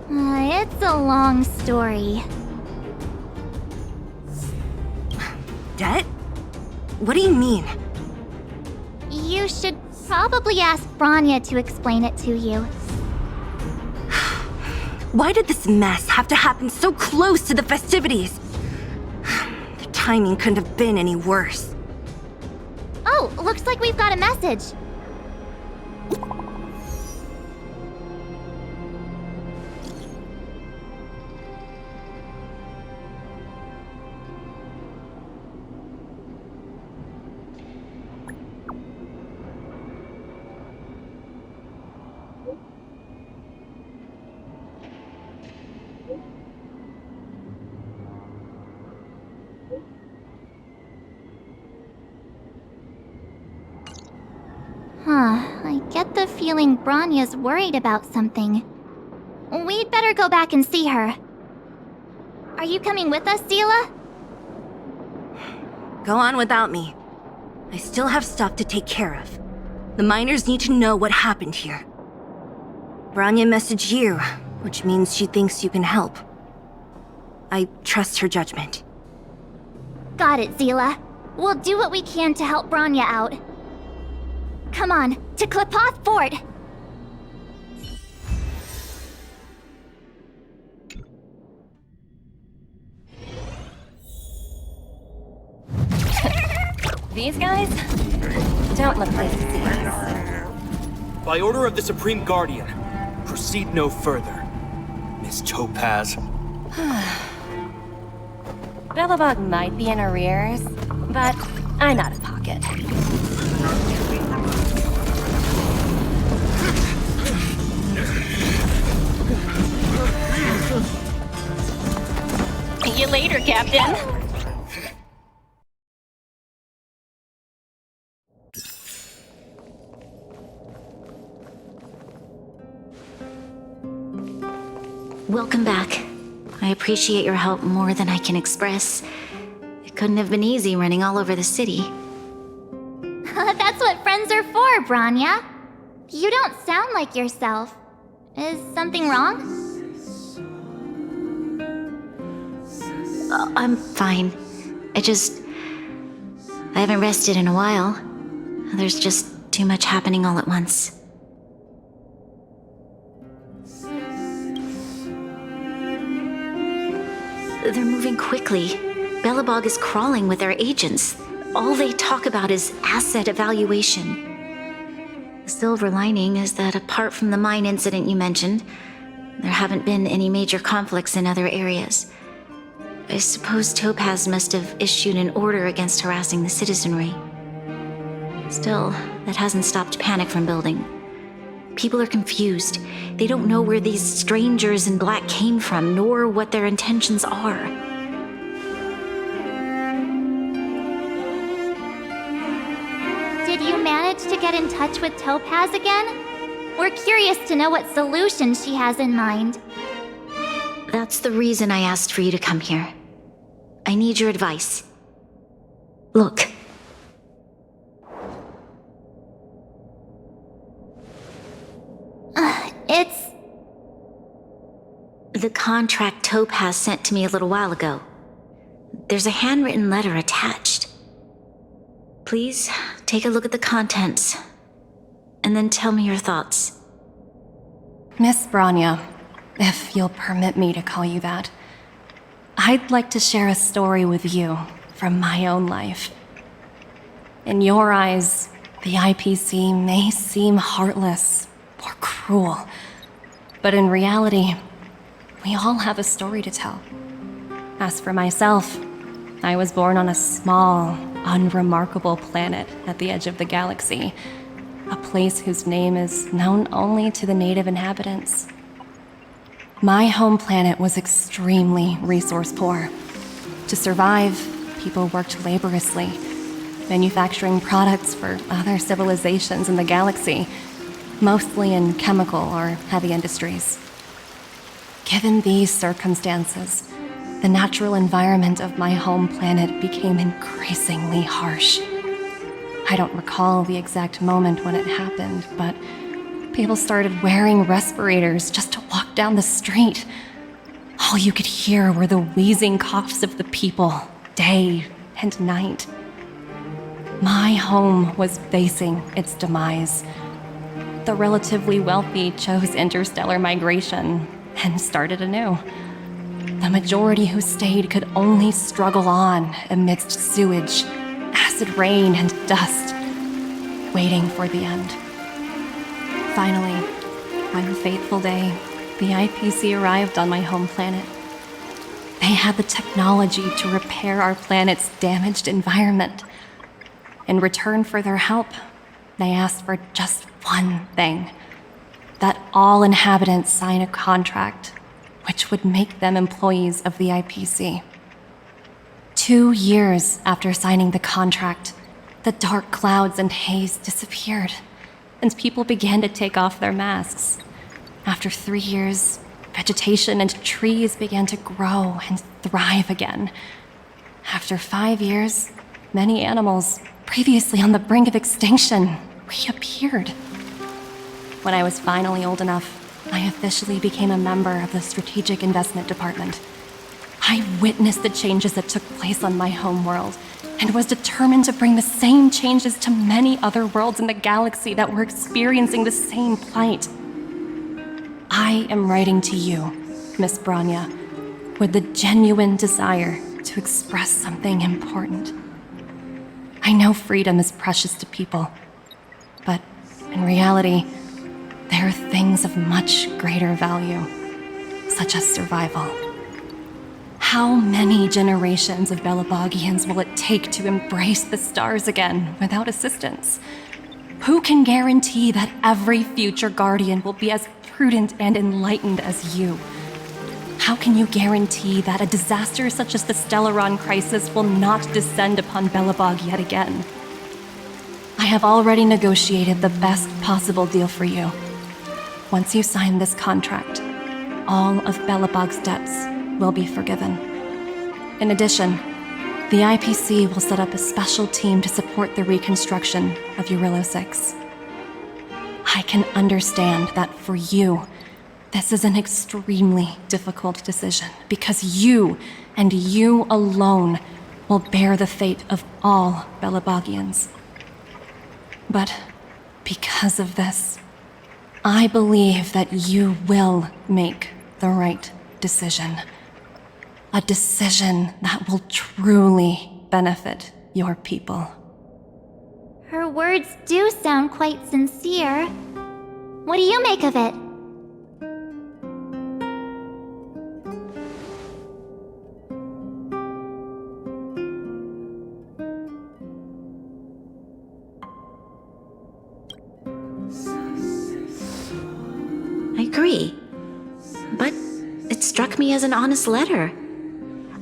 It's a long story. Det? What do you mean? You should probably ask Branya to explain it to you. Why did this mess have to happen so close to the festivities? The timing couldn't have been any worse. Oh, looks like we've got a message. I get the feeling Branya's worried about something. We'd better go back and see her. Are you coming with us, Zila? Go on without me. I still have stuff to take care of. The miners need to know what happened here. Branya messaged you, which means she thinks you can help. I trust her judgment. Got it, Zila. We'll do what we can to help Branya out. Come on, to Klipoth Fort! These guys don't look like thieves. By order of the Supreme Guardian, proceed no further, Miss Topaz. Belobog might be in arrears, but I'm out of pocket. later, Captain. Welcome back. I appreciate your help more than I can express. It couldn't have been easy running all over the city. That's what friends are for, Branya. You don't sound like yourself. Is something wrong? I'm fine. I haven't rested in a while. There's just too much happening all at once. They're moving quickly. Belobog is crawling with their agents. All they talk about is asset evaluation. The silver lining is that apart from the mine incident you mentioned, there haven't been any major conflicts in other areas. I suppose Topaz must have issued an order against harassing the citizenry. Still, that hasn't stopped panic from building. People are confused. They don't know where these strangers in black came from, nor what their intentions are. Did you manage to get in touch with Topaz again? We're curious to know what solution she has in mind. That's the reason I asked for you to come here. I need your advice. Look. It's... The contract Topaz sent to me a little while ago. There's a handwritten letter attached. Please, take a look at the contents, and then tell me your thoughts. Miss Branya, if you'll permit me to call you that, I'd like to share a story with you from my own life. In your eyes, the IPC may seem heartless or cruel, but in reality, we all have a story to tell. As for myself, I was born on a small, unremarkable planet at the edge of the galaxy, a place whose name is known only to the native inhabitants. My home planet was extremely resource poor. To survive, people worked laboriously, manufacturing products for other civilizations in the galaxy, mostly in chemical or heavy industries. Given these circumstances, the natural environment of my home planet became increasingly harsh. I don't recall the exact moment when it happened, but people started wearing respirators just to walk down the street. All you could hear were the wheezing coughs of the people, day and night. My home was facing its demise. The relatively wealthy chose interstellar migration and started anew. The majority who stayed could only struggle on amidst sewage, acid rain, and dust, waiting for the end. Finally, one fateful day, the IPC arrived on my home planet. They had the technology to repair our planet's damaged environment. In return for their help, they asked for just one thing: that all inhabitants sign a contract which would make them employees of the IPC. 2 years after signing the contract, the dark clouds and haze disappeared, and people began to take off their masks. After 3 years, vegetation and trees began to grow and thrive again. After 5 years, many animals, previously on the brink of extinction, reappeared. When I was finally old enough, I officially became a member of the Strategic Investment Department. I witnessed the changes that took place on my homeworld, and was determined to bring the same changes to many other worlds in the galaxy that were experiencing the same plight. I am writing to you, Miss Branya, with the genuine desire to express something important. I know freedom is precious to people, but in reality, there are things of much greater value, such as survival. How many generations of Belabogians will it take to embrace the stars again without assistance? Who can guarantee that every future Guardian will be as prudent and enlightened as you? How can you guarantee that a disaster such as the Stellaron crisis will not descend upon Belobog yet again? I have already negotiated the best possible deal for you. Once you sign this contract, all of Belobog's debts will be forgiven. In addition, the IPC will set up a special team to support the reconstruction of Eurillo 6. I can understand that for you, this is an extremely difficult decision because you, and you alone, will bear the fate of all Belobogians. But because of this, I believe that you will make the right decision. A decision that will truly benefit your people. Her words do sound quite sincere. What do you make of it? I agree. But it struck me as an honest letter.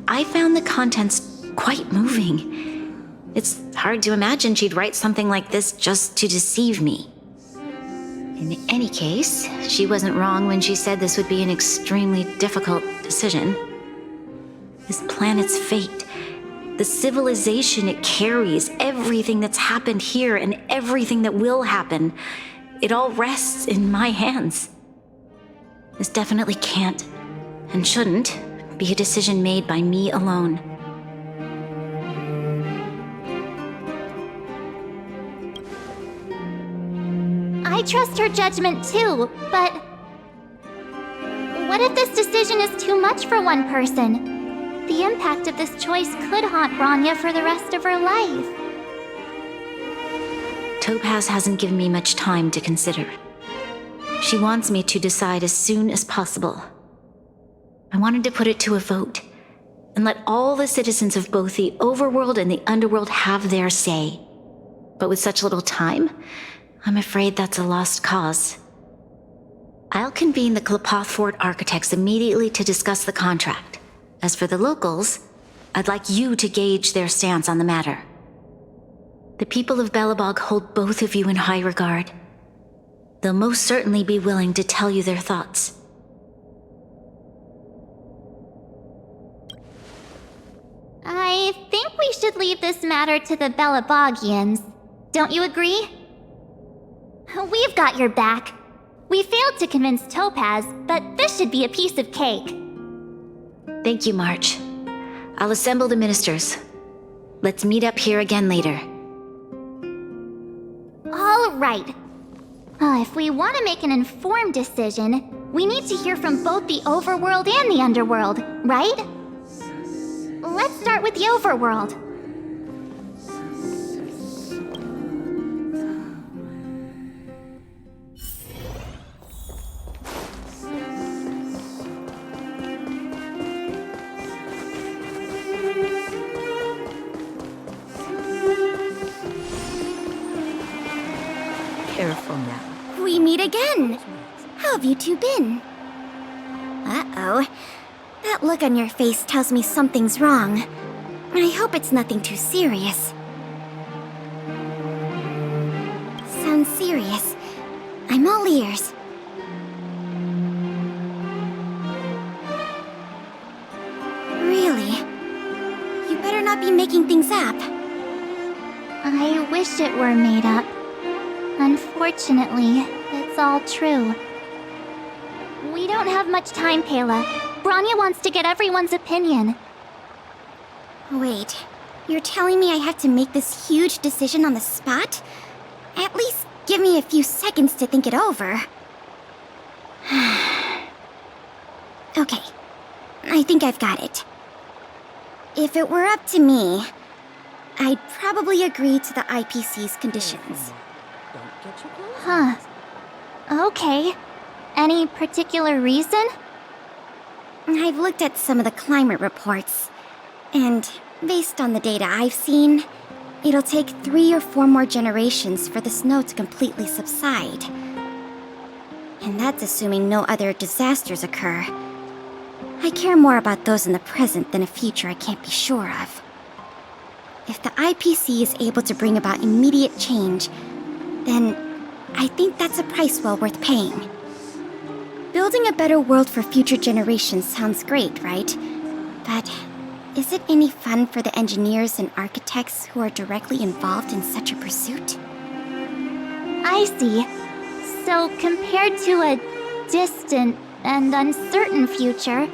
I found the contents quite moving. It's hard to imagine she'd write something like this just to deceive me. In any case, she wasn't wrong when she said this would be an extremely difficult decision. This planet's fate, the civilization it carries, everything that's happened here and everything that will happen, it all rests in my hands. This definitely can't, and shouldn't, be a decision made by me alone. I trust her judgment too, but what if this decision is too much for one person? The impact of this choice could haunt Bronya for the rest of her life. Topaz hasn't given me much time to consider. She wants me to decide as soon as possible. I wanted to put it to a vote, and let all the citizens of both the overworld and the underworld have their say. But with such little time, I'm afraid that's a lost cause. I'll convene the Klapothfort architects immediately to discuss the contract. As for the locals, I'd like you to gauge their stance on the matter. The people of Belobog hold both of you in high regard. They'll most certainly be willing to tell you their thoughts. I think we should leave this matter to the Belobogians. Don't you agree? We've got your back. We failed to convince Topaz, but this should be a piece of cake. Thank you, March. I'll assemble the ministers. Let's meet up here again later. All right. If we want to make an informed decision, we need to hear from both the overworld and the underworld, right? Let's start with the overworld. Careful now. We meet again. How have you two been? Uh-oh. That look on your face tells me something's wrong. I hope it's nothing too serious. Sounds serious. I'm all ears. Really? You better not be making things up. I wish it were made up. Unfortunately, it's all true. We don't have much time, Kayla. Bronya wants to get everyone's opinion. Wait, you're telling me I have to make this huge decision on the spot? At least give me a few seconds to think it over. Okay, I think I've got it. If it were up to me, I'd probably agree to the IPC's conditions. Huh. Okay. Any particular reason? I've looked at some of the climate reports, and based on the data I've seen, it'll take 3 or 4 more generations for the snow to completely subside. And that's assuming no other disasters occur. I care more about those in the present than a future I can't be sure of. If the IPC is able to bring about immediate change, then I think that's a price well worth paying. Building a better world for future generations sounds great, right? But is it any fun for the engineers and architects who are directly involved in such a pursuit? I see. So, compared to a distant and uncertain future,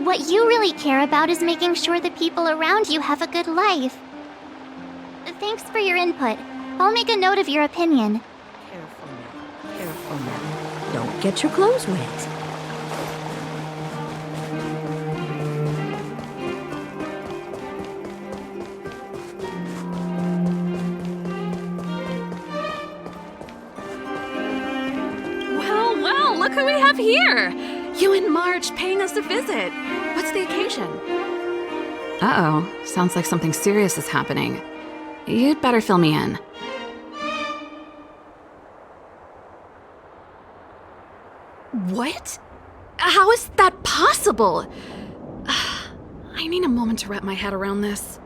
what you really care about is making sure the people around you have a good life. Thanks for your input. I'll make a note of your opinion. Careful now. Don't get your clothes wet. Well, look who we have here! You and Marge paying us a visit. What's the occasion? Uh-oh, sounds like something serious is happening. You'd better fill me in. What? How is that possible? I need a moment to wrap my head around this.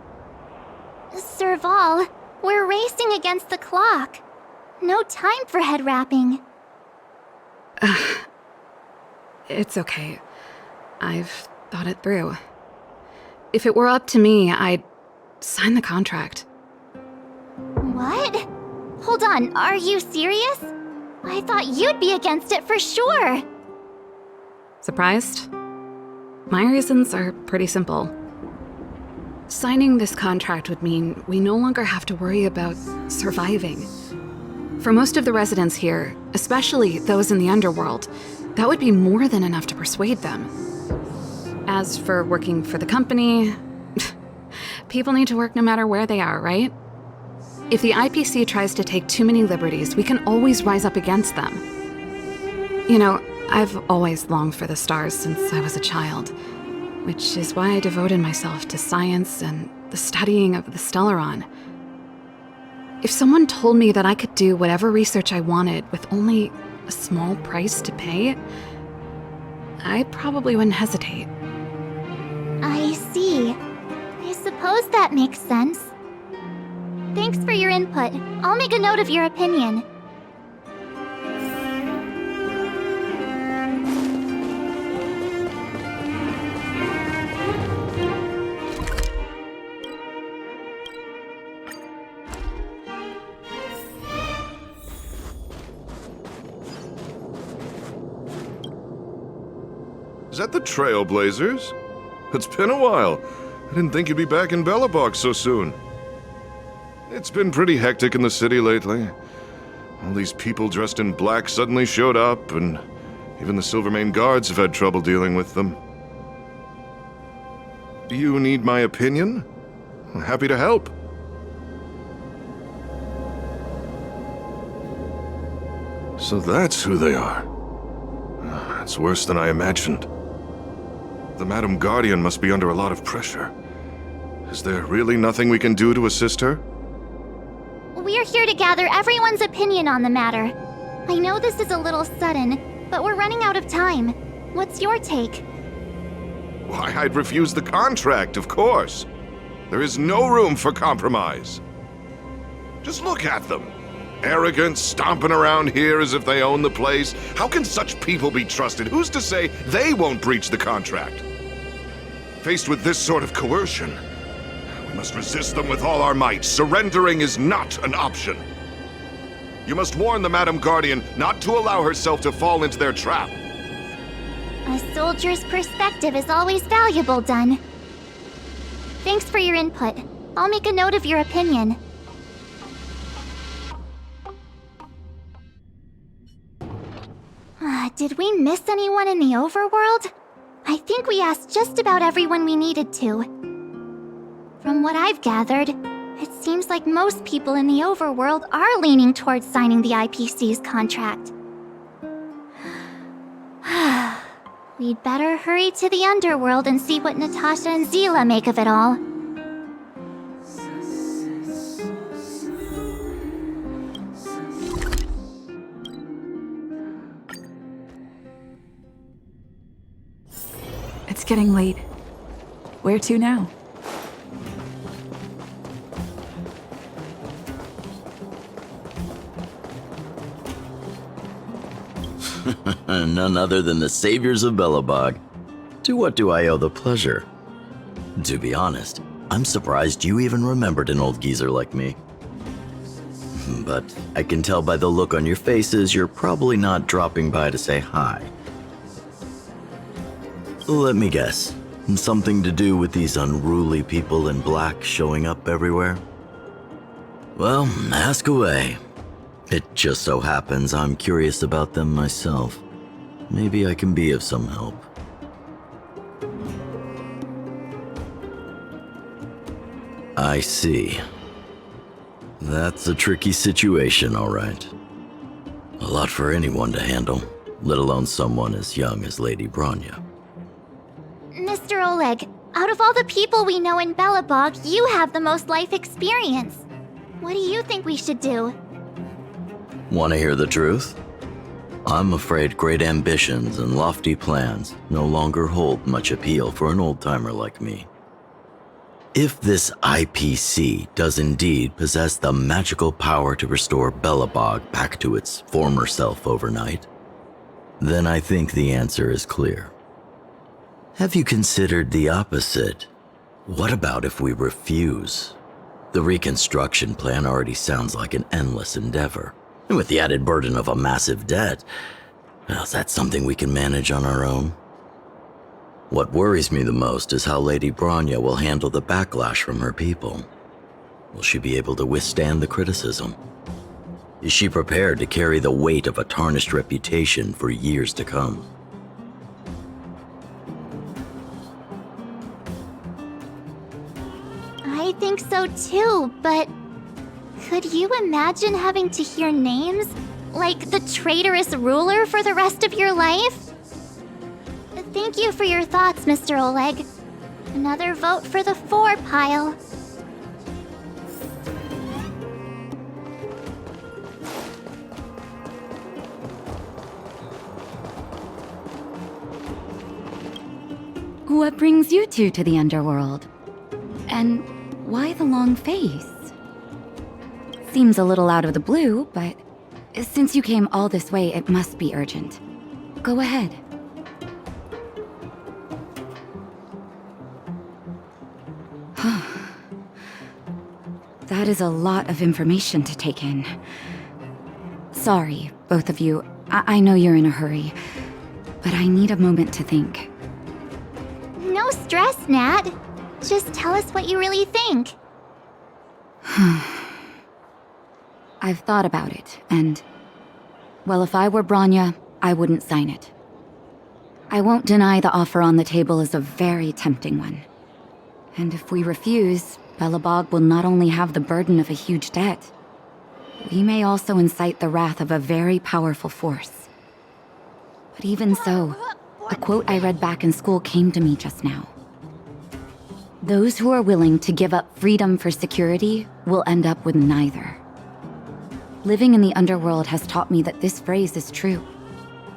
Serval, we're racing against the clock. No time for head wrapping. It's okay. I've thought it through. If it were up to me, I'd sign the contract. What? Hold on, are you serious? I thought you'd be against it for sure. Surprised? My reasons are pretty simple. Signing this contract would mean we no longer have to worry about surviving. For most of the residents here, especially those in the underworld, that would be more than enough to persuade them. As for working for the company, people need to work no matter where they are, right? If the IPC tries to take too many liberties, we can always rise up against them. You know, I've always longed for the stars since I was a child, which is why I devoted myself to science and the studying of the Stellaron. If someone told me that I could do whatever research I wanted with only a small price to pay, I probably wouldn't hesitate. I see. I suppose that makes sense. Thanks for your input. I'll make a note of your opinion. Is that the Trailblazers? It's been a while. I didn't think you'd be back in Belobog so soon. It's been pretty hectic in the city lately. All these people dressed in black suddenly showed up, and even the Silvermane guards have had trouble dealing with them. Do you need my opinion? I'm happy to help. So that's who they are. It's worse than I imagined. The Madam Guardian must be under a lot of pressure. Is there really nothing we can do to assist her? We're here to gather everyone's opinion on the matter. I know this is a little sudden, but we're running out of time. What's your take? Why, I'd refuse the contract, of course. There is no room for compromise. Just look at them. Arrogant, stomping around here as if they own the place. How can such people be trusted? Who's to say they won't breach the contract? Faced with this sort of coercion, we must resist them with all our might. Surrendering is not an option. You must warn the Madam Guardian not to allow herself to fall into their trap. A soldier's perspective is always valuable, Dunn. Thanks for your input. I'll make a note of your opinion. Did we miss anyone in the overworld? I think we asked just about everyone we needed to. From what I've gathered, it seems like most people in the overworld are leaning towards signing the IPC's contract. We'd better hurry to the underworld and see what Natasha and Zila make of it all. It's getting late. Where to now? None other than the saviors of Belobog. To what do I owe the pleasure? To be honest, I'm surprised you even remembered an old geezer like me. But I can tell by the look on your faces you're probably not dropping by to say hi. Let me guess. Something to do with these unruly people in black showing up everywhere? Well, ask away. It just so happens I'm curious about them myself. Maybe I can be of some help. I see. That's a tricky situation, all right. A lot for anyone to handle, let alone someone as young as Lady Bronya. Mr. Oleg, out of all the people we know in Belobog, you have the most life experience. What do you think we should do? Want to hear the truth? I'm afraid great ambitions and lofty plans no longer hold much appeal for an old-timer like me. If this IPC does indeed possess the magical power to restore Belobog back to its former self overnight, then I think the answer is clear. Have you considered the opposite? What about if we refuse? The reconstruction plan already sounds like an endless endeavor. And with the added burden of a massive debt, well, is that something we can manage on our own? What worries me the most is how Lady Bronya will handle the backlash from her people. Will she be able to withstand the criticism? Is she prepared to carry the weight of a tarnished reputation for years to come? I think so too, but could you imagine having to hear names? Like the traitorous ruler for the rest of your life? Thank you for your thoughts, Mr. Oleg. Another vote for the 4 pile. What brings you two to the underworld? And why the long face? Seems a little out of the blue, but since you came all this way, it must be urgent. Go ahead. That is a lot of information to take in. Sorry, both of you. I know you're in a hurry, but I need a moment to think. No stress, Nat. Just tell us what you really think. I've thought about it, and... well, if I were Bronya, I wouldn't sign it. I won't deny the offer on the table is a very tempting one. And if we refuse, Belobog will not only have the burden of a huge debt, we may also incite the wrath of a very powerful force. But even so, a quote I read back in school came to me just now. Those who are willing to give up freedom for security will end up with neither. Living in the underworld has taught me that this phrase is true.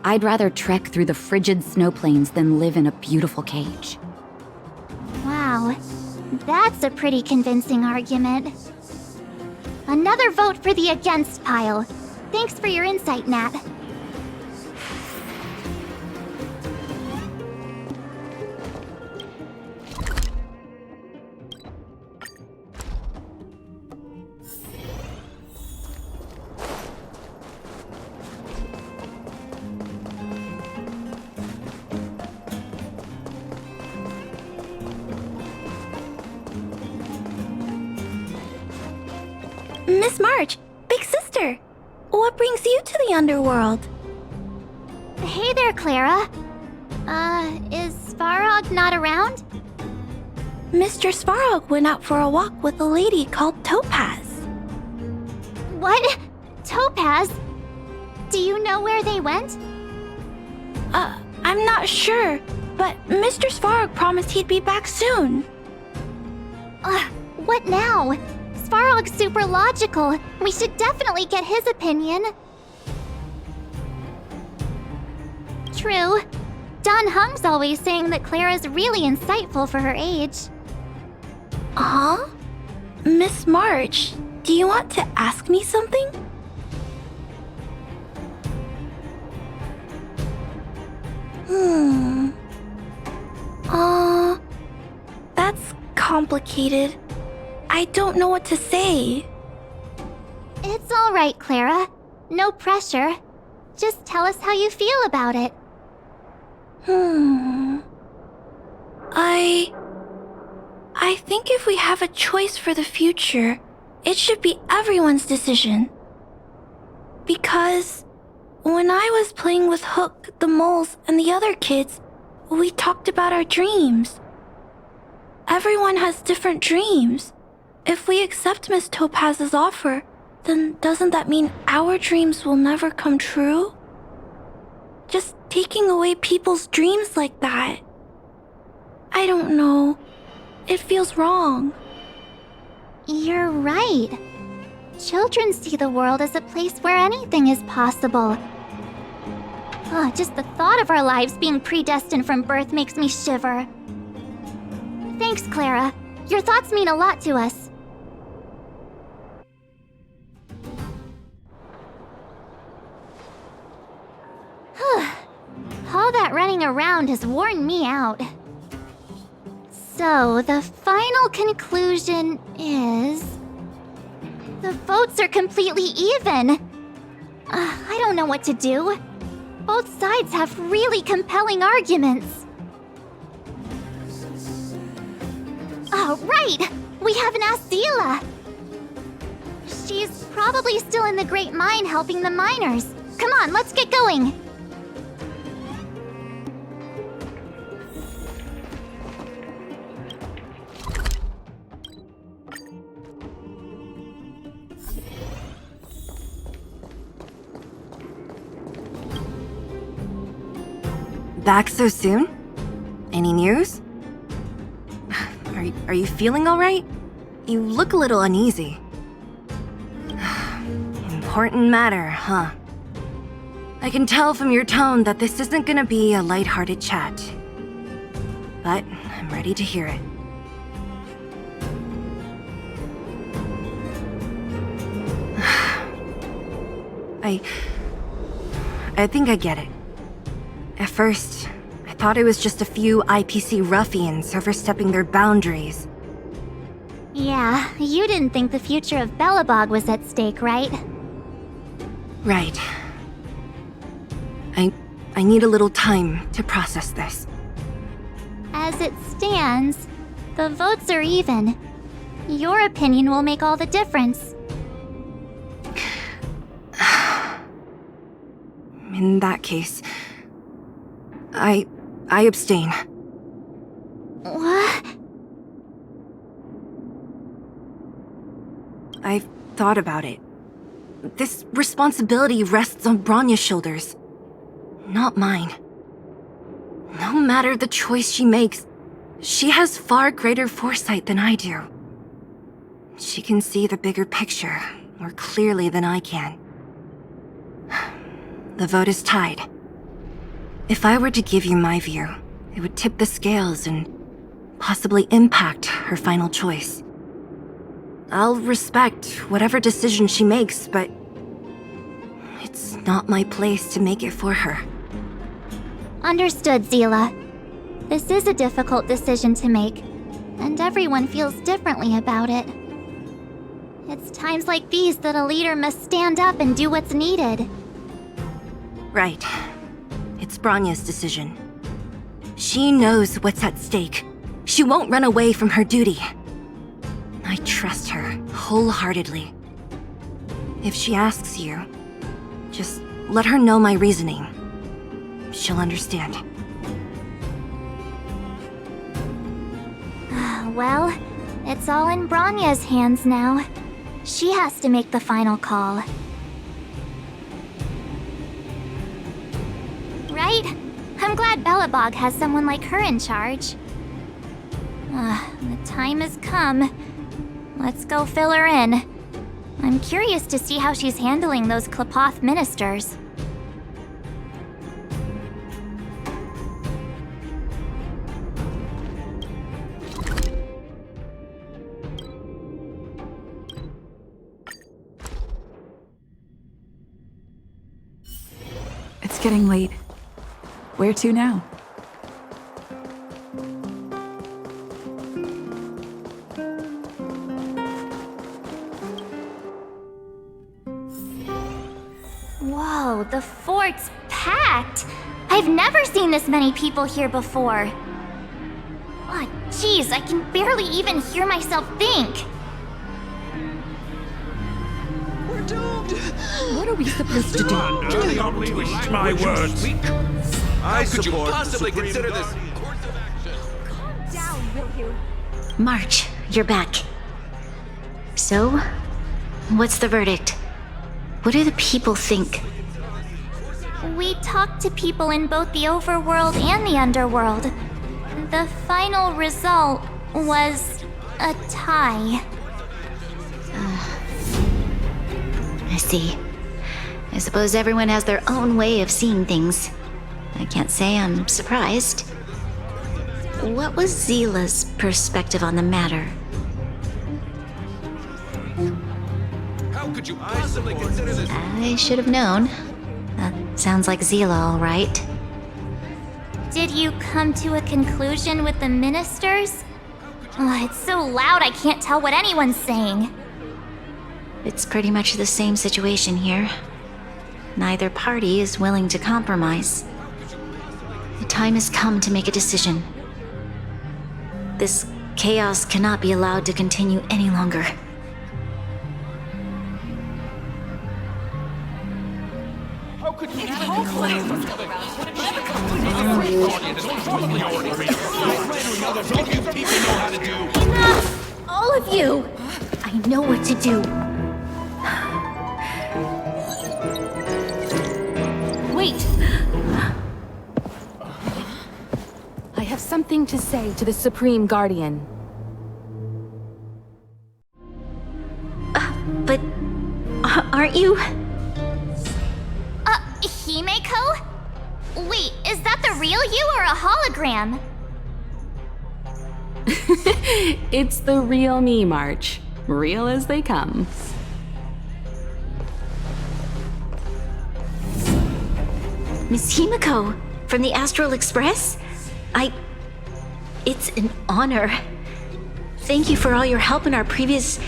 I'd rather trek through the frigid snow plains than live in a beautiful cage. Wow, that's a pretty convincing argument. Another vote for the against pile. Thanks for your insight, Nat. Miss March, big sister, what brings you to the underworld? Hey there, Clara. Is Svarog not around? Mr. Svarog went out for a walk with a lady called Topaz. What? Topaz? Do you know where they went? I'm not sure, but Mr. Svarog promised he'd be back soon. What now? Svarog's super logical. We should definitely get his opinion. True. Don Hung's always saying that Clara's really insightful for her age. Huh? Miss March, do you want to ask me something? That's complicated. I don't know what to say. It's all right, Clara. No pressure. Just tell us how you feel about it. I think if we have a choice for the future, it should be everyone's decision. Because when I was playing with Hook, the moles, and the other kids, we talked about our dreams. Everyone has different dreams. If we accept Miss Topaz's offer, then doesn't that mean our dreams will never come true? Just taking away people's dreams like that. I don't know. It feels wrong. You're right. Children see the world as a place where anything is possible. Oh, just the thought of our lives being predestined from birth makes me shiver. Thanks, Clara. Your thoughts mean a lot to us. All that running around has worn me out. So, the final conclusion is... the votes are completely even. I don't know what to do. Both sides have really compelling arguments. Oh, right! We haven't asked Zila. She's probably still in the Great Mine helping the miners. Come on, let's get going. Back so soon? Any news? Are you feeling all right? You look a little uneasy. Important matter, huh? I can tell from your tone that this isn't gonna be a lighthearted chat. But I'm ready to hear it. I think I get it. At first, I thought it was just a few IPC ruffians overstepping their boundaries. Yeah, you didn't think the future of Belobog was at stake, right? Right. I need a little time to process this. As it stands, the votes are even. Your opinion will make all the difference. In that case, I abstain. What? I've thought about it. This responsibility rests on Bronya's shoulders, not mine. No matter the choice she makes, she has far greater foresight than I do. She can see the bigger picture more clearly than I can. The vote is tied. If I were to give you my view, it would tip the scales and possibly impact her final choice. I'll respect whatever decision she makes, but it's not my place to make it for her. Understood, Zila. This is a difficult decision to make, and everyone feels differently about it. It's times like these that a leader must stand up and do what's needed. Right. It's Bronya's decision. She knows what's at stake. She won't run away from her duty. I trust her wholeheartedly. If she asks you, just let her know my reasoning. She'll understand. Well, it's all in Bronya's hands now. She has to make the final call. Right? I'm glad Belobog has someone like her in charge. The time has come. Let's go fill her in. I'm curious to see how she's handling those Klapoth ministers. It's getting late. Where to now? Whoa, the fort's packed! I've never seen this many people here before. Oh, jeez, I can barely even hear myself think. We're doomed! What are we supposed to do? Don't twist my words. I could you possibly consider this course of action? Calm down, will you? March, you're back. So, what's the verdict? What do the people think? We talked to people in both the overworld and the underworld. The final result was a tie. I see. I suppose everyone has their own way of seeing things. I can't say I'm surprised. What was Zila's perspective on the matter? How could you possibly consider this? I should have known. That sounds like Zila, all right. Did you come to a conclusion with the ministers? Oh, it's so loud I can't tell what anyone's saying. It's pretty much the same situation here. Neither party is willing to compromise. The time has come to make a decision. This chaos cannot be allowed to continue any longer. How could you Enough! All of you! I know what to do. Wait! I have something to say to the Supreme Guardian. But aren't you? Himeko? Wait, is that the real you or a hologram? It's the real me, March. Real as they come. Miss Himeko, from the Astral Express? It's an honor. Thank you for all your help in our previous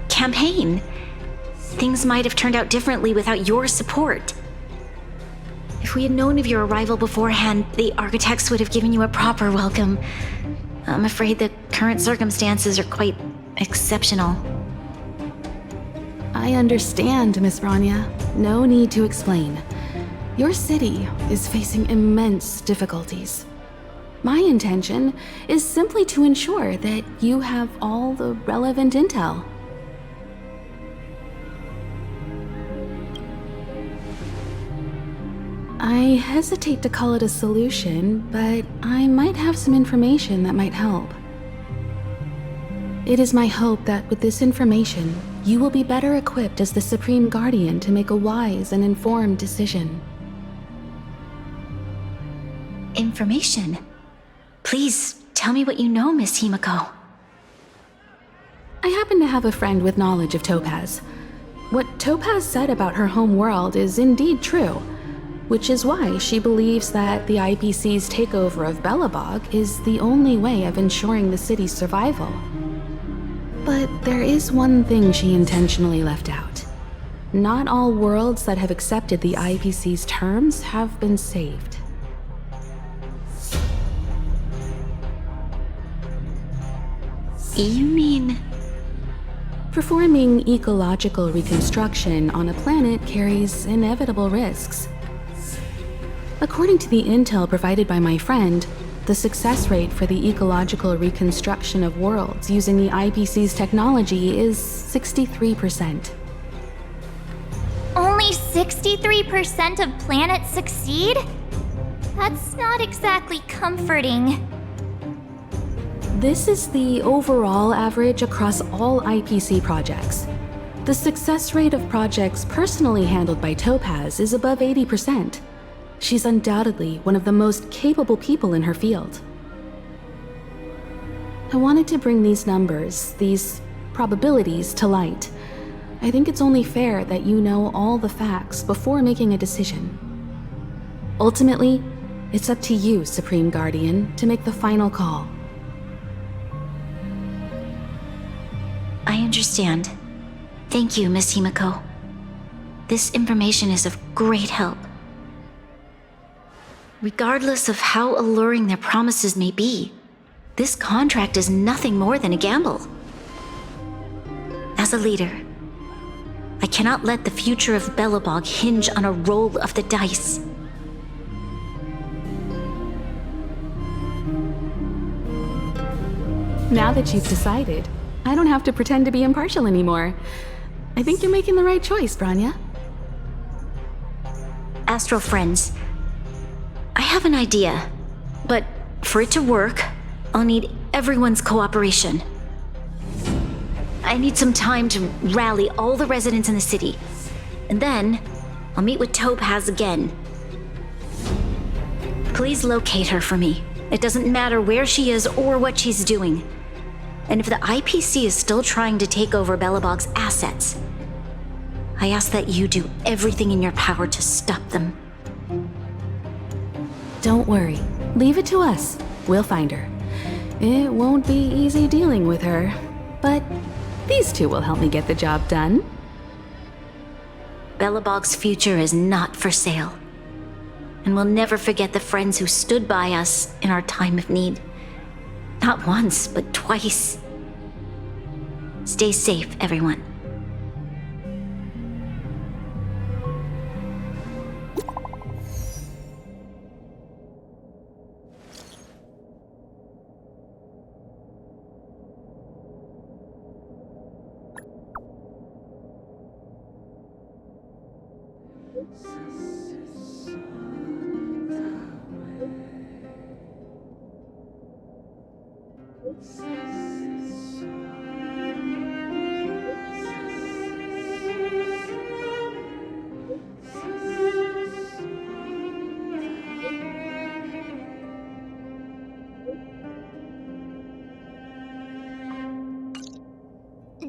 campaign. Things might have turned out differently without your support. If we had known of your arrival beforehand, the architects would have given you a proper welcome. I'm afraid the current circumstances are quite exceptional. I understand, Miss Rania. No need to explain. Your city is facing immense difficulties. My intention is simply to ensure that you have all the relevant intel. I hesitate to call it a solution, but I might have some information that might help. It is my hope that with this information, you will be better equipped as the Supreme Guardian to make a wise and informed decision. Information? Please, tell me what you know, Miss Himeko. I happen to have a friend with knowledge of Topaz. What Topaz said about her home world is indeed true, which is why she believes that the IPC's takeover of Belobog is the only way of ensuring the city's survival. But there is one thing she intentionally left out. Not all worlds that have accepted the IPC's terms have been saved. You mean... Performing ecological reconstruction on a planet carries inevitable risks. According to the intel provided by my friend, the success rate for the ecological reconstruction of worlds using the IPC's technology is 63%. Only 63% of planets succeed? That's not exactly comforting. This is the overall average across all IPC projects. The success rate of projects personally handled by Topaz is above 80%. She's undoubtedly one of the most capable people in her field. I wanted to bring these numbers, these probabilities, to light. I think it's only fair that you know all the facts before making a decision. Ultimately, it's up to you, Supreme Guardian, to make the final call. I understand. Thank you, Miss Himiko. This information is of great help. Regardless of how alluring their promises may be, this contract is nothing more than a gamble. As a leader, I cannot let the future of Belobog hinge on a roll of the dice. Now that you've decided, I don't have to pretend to be impartial anymore. I think you're making the right choice, Branya. Astral friends, I have an idea, but for it to work, I'll need everyone's cooperation. I need some time to rally all the residents in the city, and then I'll meet with Topaz again. Please locate her for me. It doesn't matter where she is or what she's doing. And if the IPC is still trying to take over Belobog's assets, I ask that you do everything in your power to stop them. Don't worry. Leave it to us. We'll find her. It won't be easy dealing with her, but these two will help me get the job done. Belobog's future is not for sale. And we'll never forget the friends who stood by us in our time of need. Not once, but twice. Stay safe, everyone.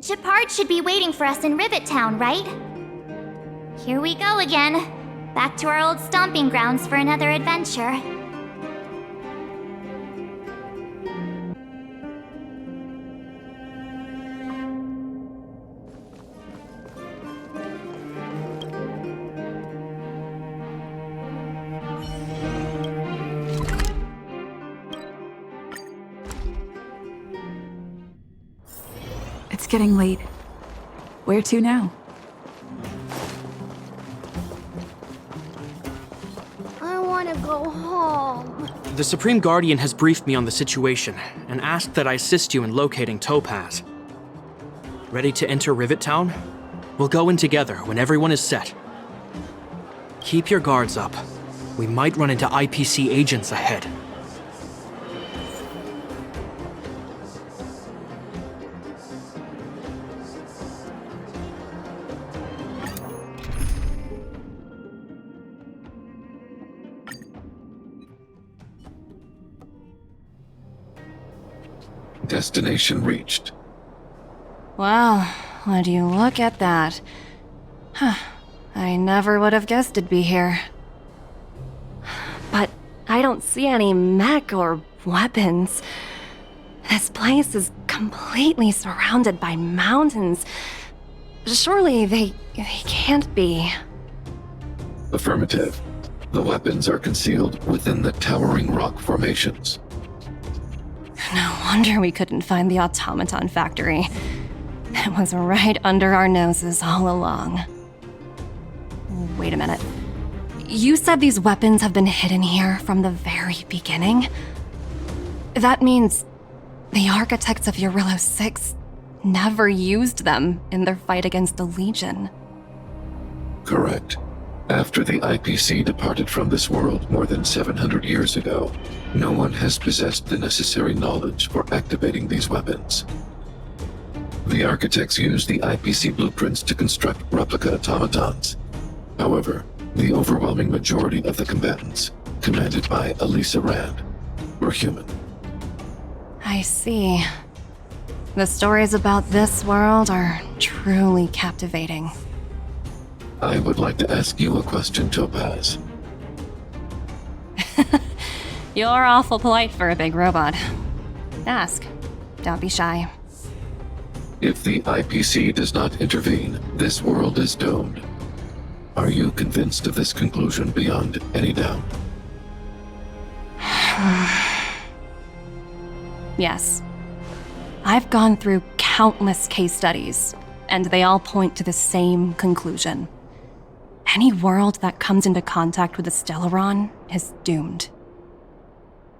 Gepard should be waiting for us in Rivet Town, right? Here we go again. Back to our old stomping grounds for another adventure. It's getting late. Where to now? I want to go home. The Supreme Guardian has briefed me on the situation and asked that I assist you in locating Topaz. Ready to enter Rivet Town? We'll go in together when everyone is set. Keep your guards up. We might run into IPC agents ahead. Destination reached. Wow, would you look at that? Huh, I never would have guessed it'd be here. But I don't see any mech or weapons. This place is completely surrounded by mountains. Surely they can't be. Affirmative. The weapons are concealed within the towering rock formations. No wonder we couldn't find the automaton factory. It was right under our noses all along. Wait a minute. You said these weapons have been hidden here from the very beginning? That means the architects of Eurillo 6 never used them in their fight against the Legion. Correct. After the IPC departed from this world more than 700 years ago, no one has possessed the necessary knowledge for activating these weapons. The architects used the IPC blueprints to construct replica automatons. However, the overwhelming majority of the combatants, commanded by Elisa Rand, were human. I see. The stories about this world are truly captivating. I would like to ask you a question, Topaz. You're awful polite for a big robot. Ask. Don't be shy. If the IPC does not intervene, this world is doomed. Are you convinced of this conclusion beyond any doubt? Yes. I've gone through countless case studies, and they all point to the same conclusion. Any world that comes into contact with a Stellaron is doomed.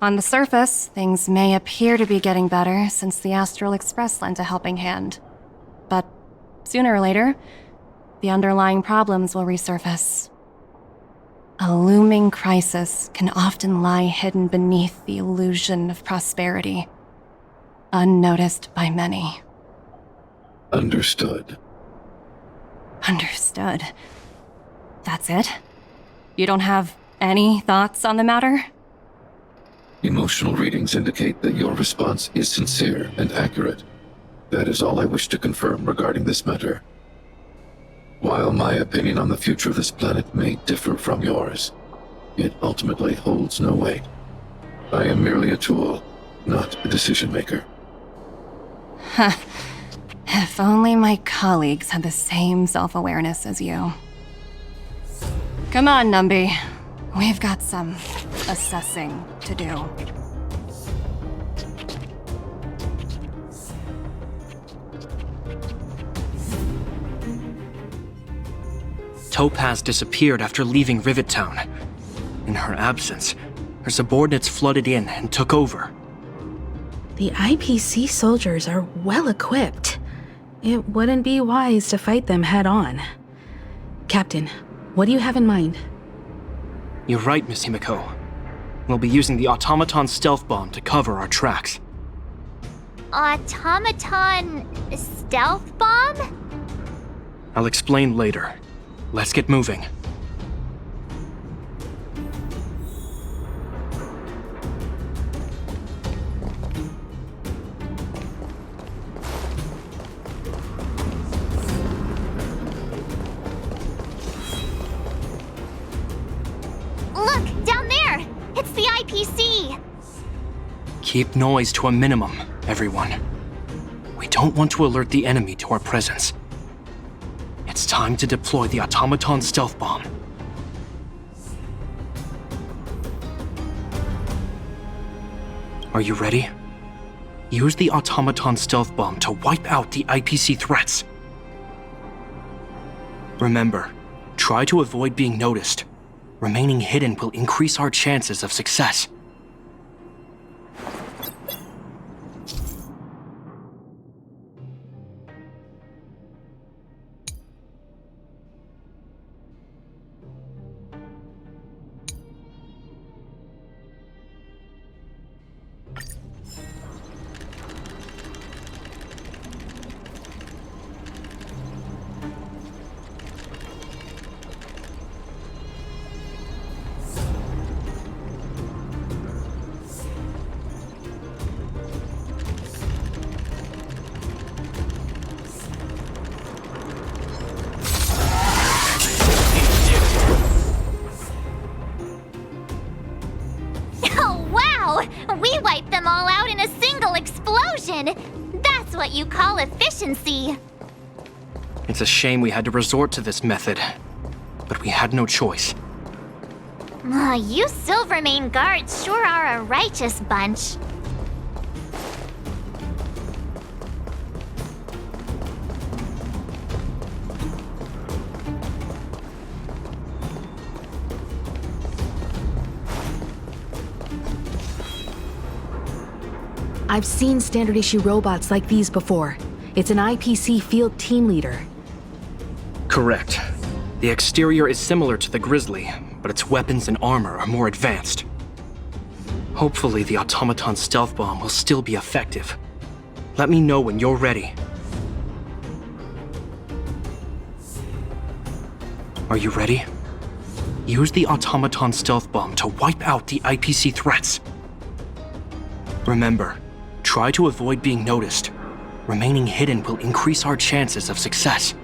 On the surface, things may appear to be getting better since the Astral Express lent a helping hand. But sooner or later, the underlying problems will resurface. A looming crisis can often lie hidden beneath the illusion of prosperity, unnoticed by many. Understood. Understood. That's it? You don't have any thoughts on the matter? Emotional readings indicate that your response is sincere and accurate. That is all I wish to confirm regarding this matter. While my opinion on the future of this planet may differ from yours, it ultimately holds no weight. I am merely a tool, not a decision maker. Huh. If only my colleagues had the same self-awareness as you. Come on, Numby. We've got some assessing to do. Topaz disappeared after leaving Rivet Town. In her absence, her subordinates flooded in and took over. The IPC soldiers are well equipped. It wouldn't be wise to fight them head on. Captain, what do you have in mind? You're right, Miss Himiko. We'll be using the automaton stealth bomb to cover our tracks. Automaton stealth bomb? I'll explain later. Let's get moving. Look, down there! It's the IPC! Keep noise to a minimum, everyone. We don't want to alert the enemy to our presence. It's time to deploy the automaton stealth bomb. Are you ready? Use the automaton stealth bomb to wipe out the IPC threats. Remember, try to avoid being noticed. Remaining hidden will increase our chances of success. We wiped them all out in a single explosion! That's what you call efficiency! It's a shame we had to resort to this method, but we had no choice. You Silvermane guards sure are a righteous bunch. I've seen standard issue robots like these before. It's an IPC field team leader. Correct. The exterior is similar to the Grizzly, but its weapons and armor are more advanced. Hopefully the automaton stealth bomb will still be effective. Let me know when you're ready. Are you ready? Use the automaton stealth bomb to wipe out the IPC threats. Remember, try to avoid being noticed. Remaining hidden will increase our chances of success.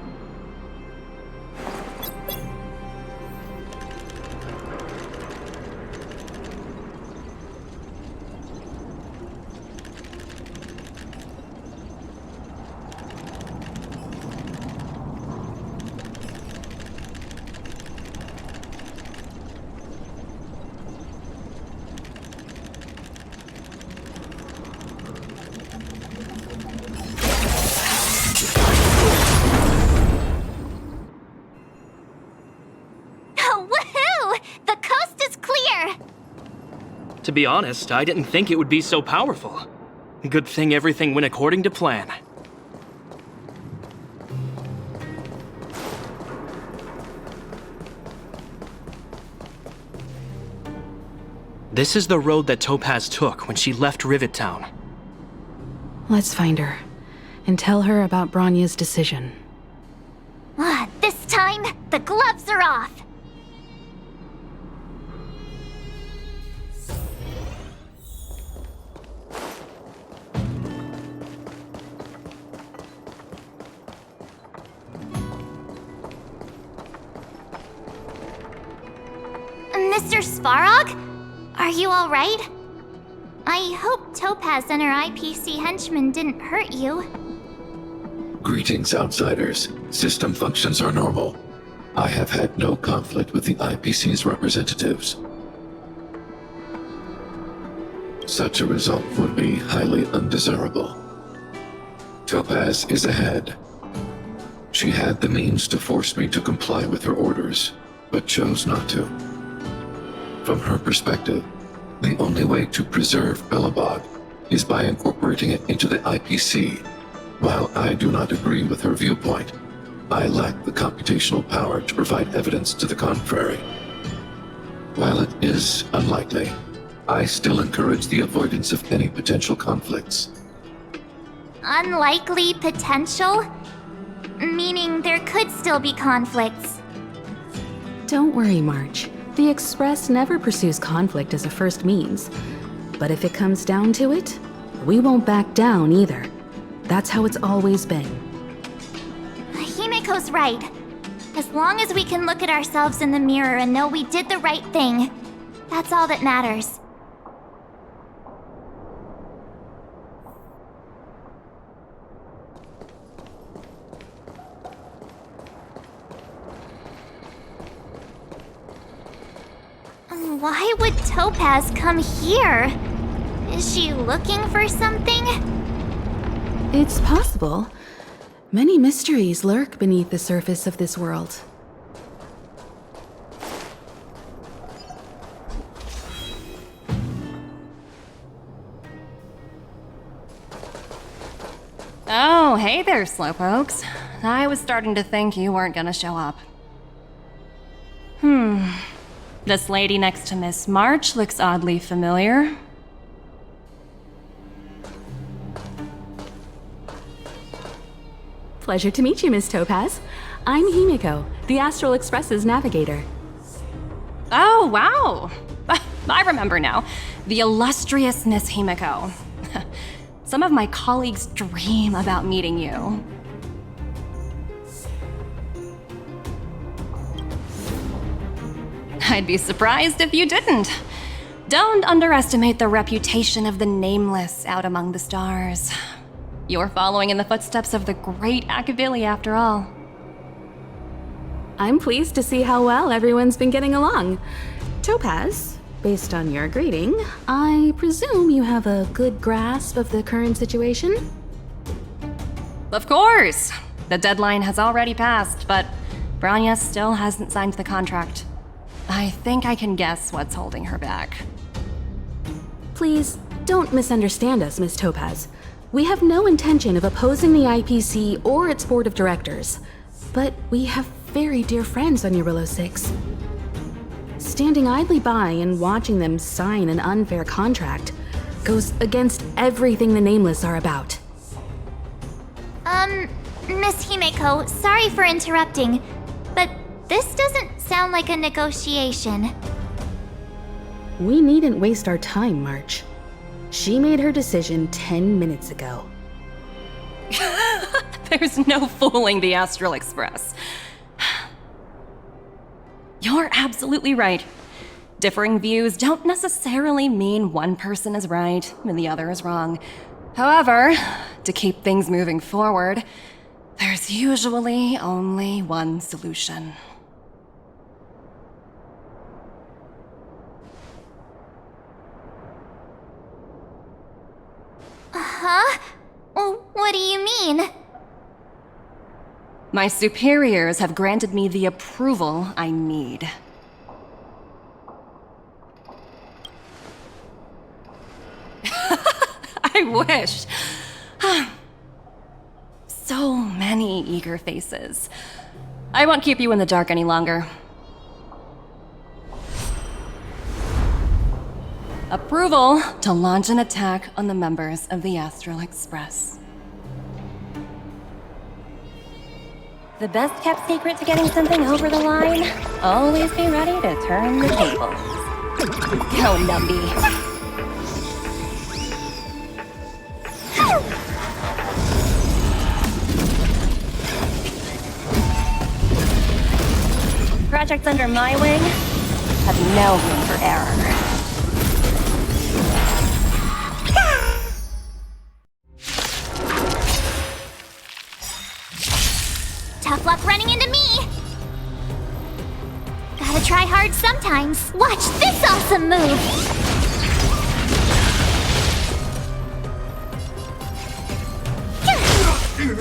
To be honest, I didn't think it would be so powerful. Good thing everything went according to plan. This is the road that Topaz took when she left Rivet Town. Let's find her and tell her about Bronya's decision. This time, the gloves are off! Mr. Svarog? Are you alright? I hope Topaz and her IPC henchmen didn't hurt you. Greetings, outsiders. System functions are normal. I have had no conflict with the IPC's representatives. Such a result would be highly undesirable. Topaz is ahead. She had the means to force me to comply with her orders, but chose not to. From her perspective, the only way to preserve Belobog is by incorporating it into the IPC. While I do not agree with her viewpoint, I lack the computational power to provide evidence to the contrary. While it is unlikely, I still encourage the avoidance of any potential conflicts. Unlikely potential? Meaning there could still be conflicts. Don't worry, March. The Express never pursues conflict as a first means. But if it comes down to it, we won't back down either. That's how it's always been. Himiko's right. As long as we can look at ourselves in the mirror and know we did the right thing, that's all that matters. Why would Topaz come here? Is she looking for something? It's possible. Many mysteries lurk beneath the surface of this world. Oh, hey there, Slowpokes. I was starting to think you weren't gonna show up. This lady next to Miss March looks oddly familiar. Pleasure to meet you, Miss Topaz. I'm Himiko, the Astral Express's navigator. Oh, wow! I remember now. The illustrious Miss Himiko. Some of my colleagues dream about meeting you. I'd be surprised if you didn't. Don't underestimate the reputation of the Nameless out among the stars. You're following in the footsteps of the great Akabili, after all. I'm pleased to see how well everyone's been getting along. Topaz, based on your greeting, I presume you have a good grasp of the current situation? Of course! The deadline has already passed, but Bronya still hasn't signed the contract. I think I can guess what's holding her back. Please, don't misunderstand us, Miss Topaz. We have no intention of opposing the IPC or its board of directors, but we have very dear friends on Eurillo 6. Standing idly by and watching them sign an unfair contract goes against everything the Nameless are about. Miss Himeko, sorry for interrupting, but this doesn't sound like a negotiation. We needn't waste our time, March. She made her decision 10 minutes ago. There's no fooling the Astral Express. You're absolutely right. Differing views don't necessarily mean one person is right and the other is wrong. However, to keep things moving forward, there's usually only one solution. Huh? What do you mean? My superiors have granted me the approval I need. I wish. So many eager faces. I won't keep you in the dark any longer. Approval to launch an attack on the members of the Astral Express. The best kept secret to getting something over the line? Always be ready to turn the tables. Go, Numby. Projects under my wing have no room for error. Tough luck running into me! Gotta try hard sometimes. Watch this awesome move!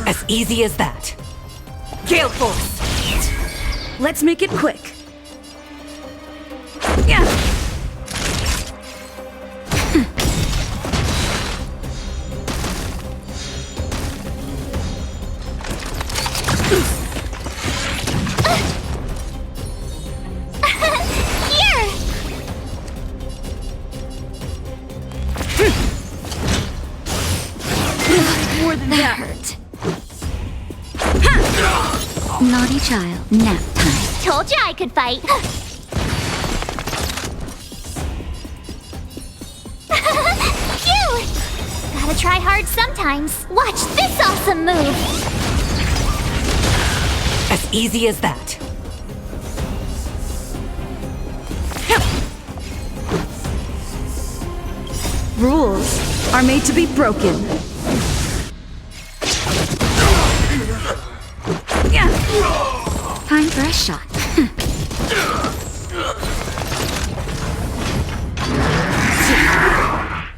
As easy as that. Gale Force! Let's make it quick. Yeah. More than that hurt. Naughty child, nap time. Told ya I could fight. Phew! Gotta try hard sometimes. Watch this awesome move. As easy as that. Rules are made to be broken. Time for a shot.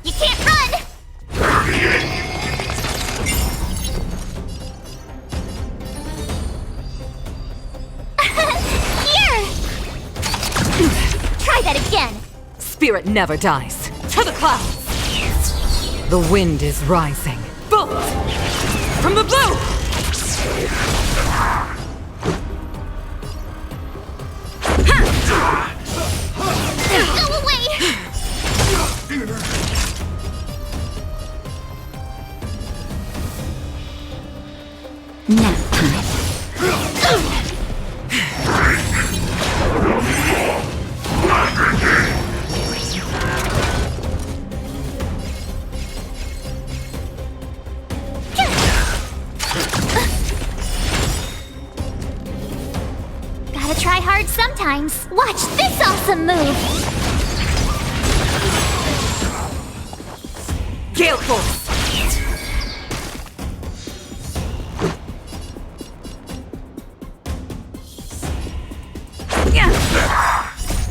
You can't run! Here! Try that again! Spirit never dies. To the clouds! The wind is rising. Bolt! From the blue! Go away! Nap time. Gotta try hard sometimes. Watch this awesome move! Gale Force!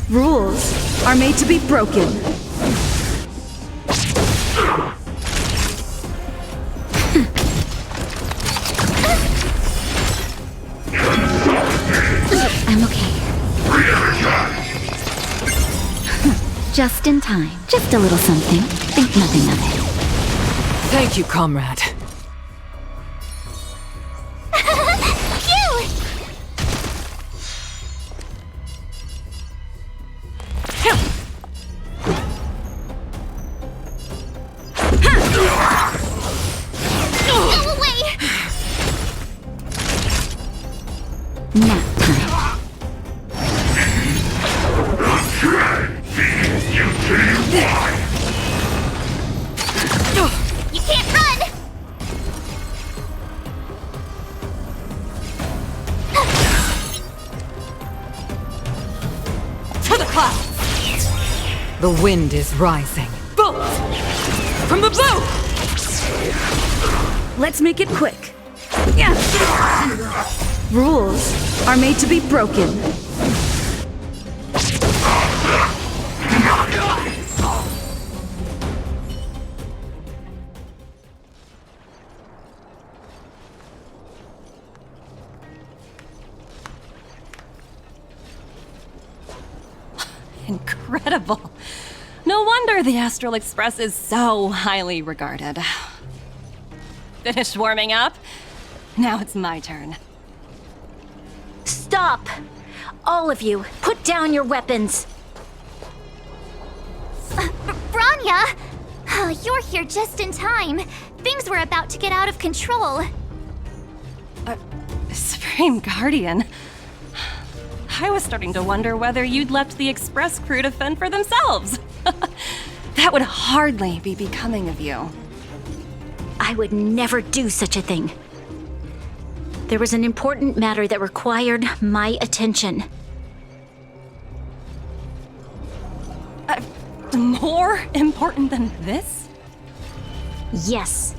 Rules are made to be broken. I'm okay. Just in time. Just a little something. Think nothing of it. Thank you, comrade. Nap time. You can't run! To the clouds! The wind is rising. Bolt! From the blue! Let's make it quick. Yeah. Rules are made to be broken. Incredible. No wonder the Astral Express is so highly regarded. Finished warming up? Now it's my turn. Stop! All of you, put down your weapons! Branya! You're here just in time. Things were about to get out of control. Supreme Guardian. I was starting to wonder whether you'd left the Express crew to fend for themselves. That would hardly be becoming of you. I would never do such a thing. There was an important matter that required my attention. More important than this? Yes.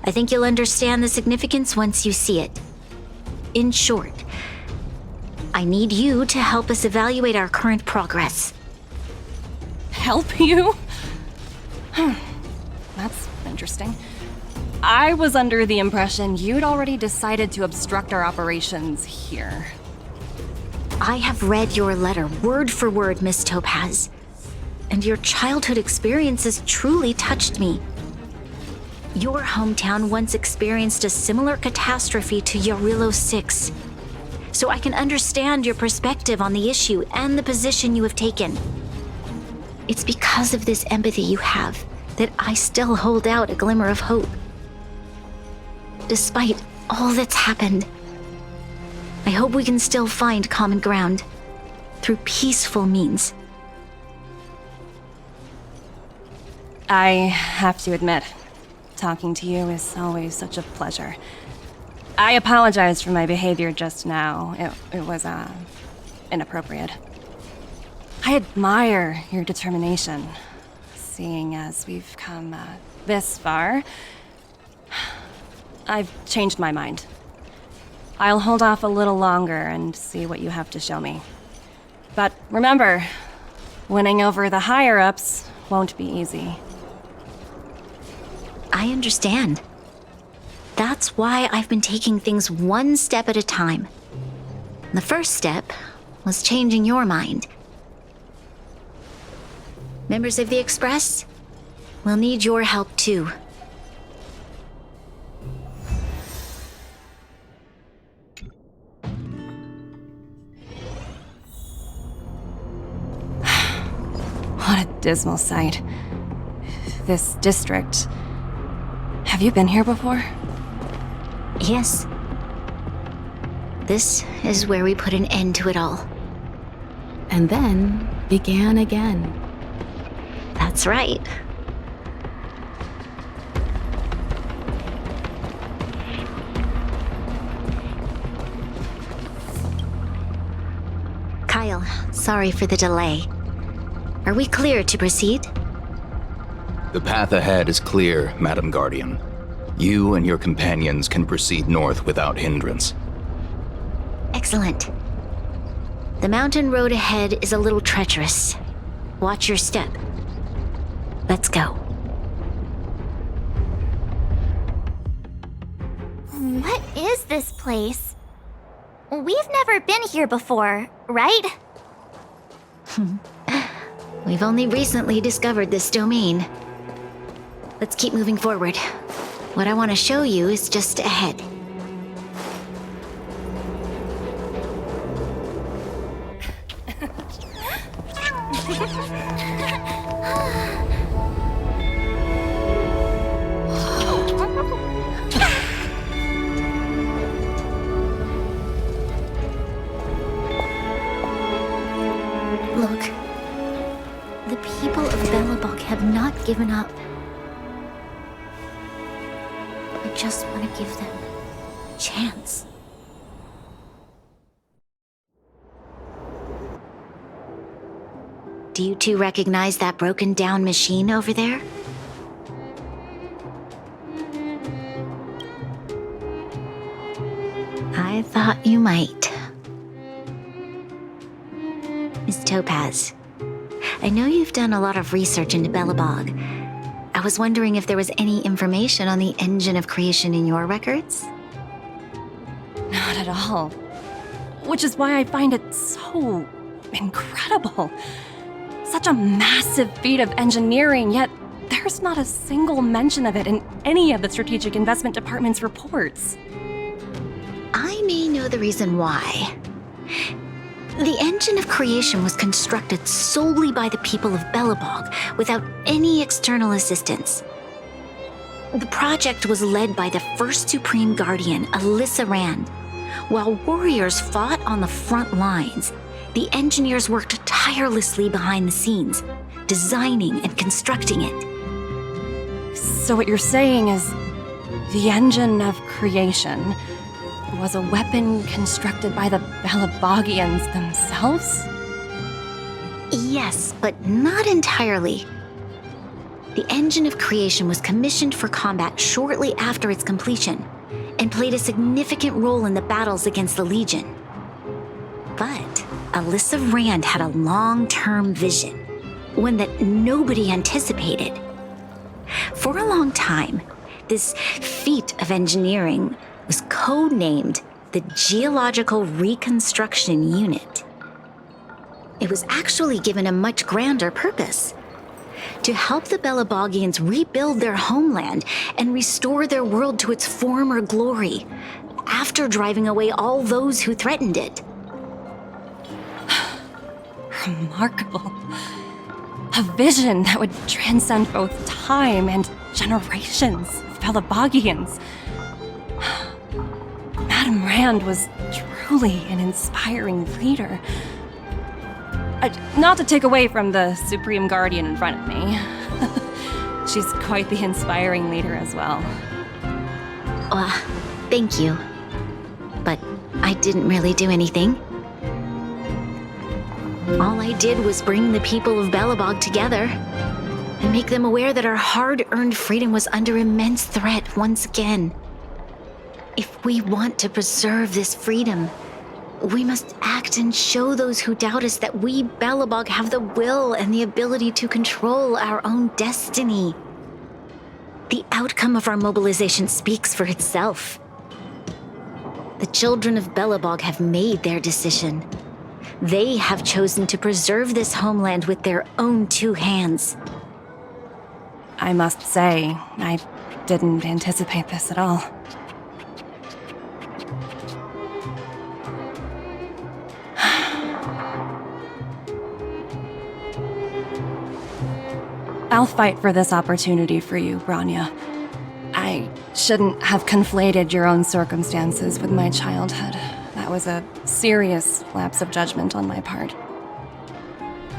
I think you'll understand the significance once you see it. In short, I need you to help us evaluate our current progress. Help you? That's interesting. I was under the impression you'd already decided to obstruct our operations here. I have read your letter word for word, Miss Topaz. And your childhood experiences truly touched me. Your hometown once experienced a similar catastrophe to Yarilo 6. So I can understand your perspective on the issue and the position you have taken. It's because of this empathy you have that I still hold out a glimmer of hope. Despite all that's happened, I hope we can still find common ground through peaceful means. I have to admit, talking to you is always such a pleasure. I apologize for my behavior just now. It was, inappropriate. I admire your determination, seeing as we've come, this far. I've changed my mind. I'll hold off a little longer and see what you have to show me. But remember, winning over the higher-ups won't be easy. I understand. That's why I've been taking things one step at a time. The first step was changing your mind. Members of the Express, we'll need your help too. What a dismal sight. This district. Have you been here before? Yes. This is where we put an end to it all. And then began again. That's right. Kyle, sorry for the delay. Are we clear to proceed? The path ahead is clear, Madam Guardian. You and your companions can proceed north without hindrance. Excellent. The mountain road ahead is a little treacherous. Watch your step. Let's go. What is this place? We've never been here before, right? We've only recently discovered this domain. Let's keep moving forward. What I want to show you is just ahead. Look. The people of Belobog have not given up. I just want to give them a chance. Do you two recognize that broken down machine over there? I thought you might. Miss Topaz, I know you've done a lot of research into Belobog. I was wondering if there was any information on the engine of creation in your records? Not at all. Which is why I find it so incredible. Such a massive feat of engineering, yet there's not a single mention of it in any of the Strategic Investment Department's reports. I may know the reason why. The engine of creation was constructed solely by the people of Belobog, without any external assistance. The project was led by the first Supreme Guardian, Alyssa Rand. While warriors fought on the front lines, the engineers worked tirelessly behind the scenes, designing and constructing it. So what you're saying is, the engine of creation was a weapon constructed by the Belabogians themselves? Yes, but not entirely. The engine of creation was commissioned for combat shortly after its completion, and played a significant role in the battles against the Legion. But Alyssa Rand had a long-term vision, one that nobody anticipated. For a long time, this feat of engineering was codenamed the Geological Reconstruction Unit. It was actually given a much grander purpose: to help the Belabogians rebuild their homeland and restore their world to its former glory, after driving away all those who threatened it. Remarkable. A vision that would transcend both time and generations of Belabogians. Madame Rand was truly an inspiring leader. Not to take away from the Supreme Guardian in front of me. She's quite the inspiring leader as well. Thank you. But I didn't really do anything. All I did was bring the people of Belobog together and make them aware that our hard-earned freedom was under immense threat once again. If we want to preserve this freedom, we must act and show those who doubt us that we Belobog have the will and the ability to control our own destiny. The outcome of our mobilization speaks for itself. The children of Belobog have made their decision. They have chosen to preserve this homeland with their own two hands. I must say, I didn't anticipate this at all. I'll fight for this opportunity for you, Branya. I shouldn't have conflated your own circumstances with my childhood. That was a serious lapse of judgment on my part.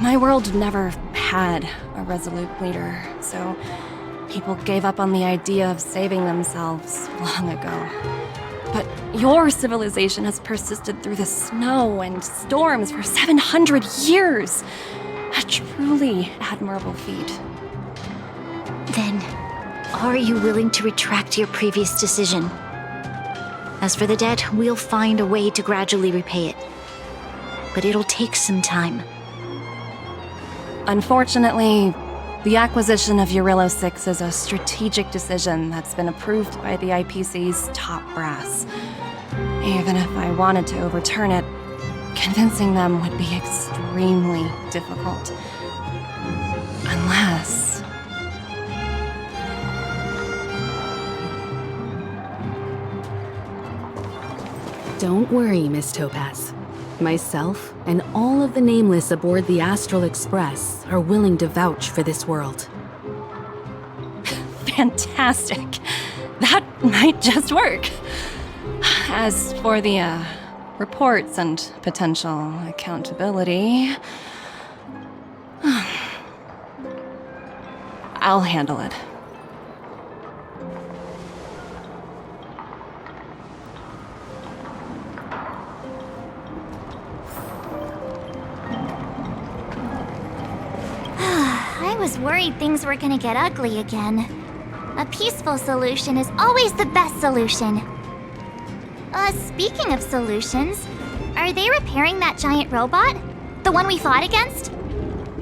My world never had a resolute leader, so people gave up on the idea of saving themselves long ago. But your civilization has persisted through the snow and storms for 700 years. A truly admirable feat. Then, are you willing to retract your previous decision? As for the debt, we'll find a way to gradually repay it. But it'll take some time. Unfortunately, the acquisition of Eurillo 6 is a strategic decision that's been approved by the IPC's top brass. Even if I wanted to overturn it, convincing them would be extremely difficult. Unless... Don't worry, Miss Topaz. Myself and all of the Nameless aboard the Astral Express are willing to vouch for this world. Fantastic. That might just work. As for the, reports and potential accountability... I'll handle it. I was worried things were gonna get ugly again. A peaceful solution is always the best solution. Speaking of solutions, are they repairing that giant robot? The one we fought against?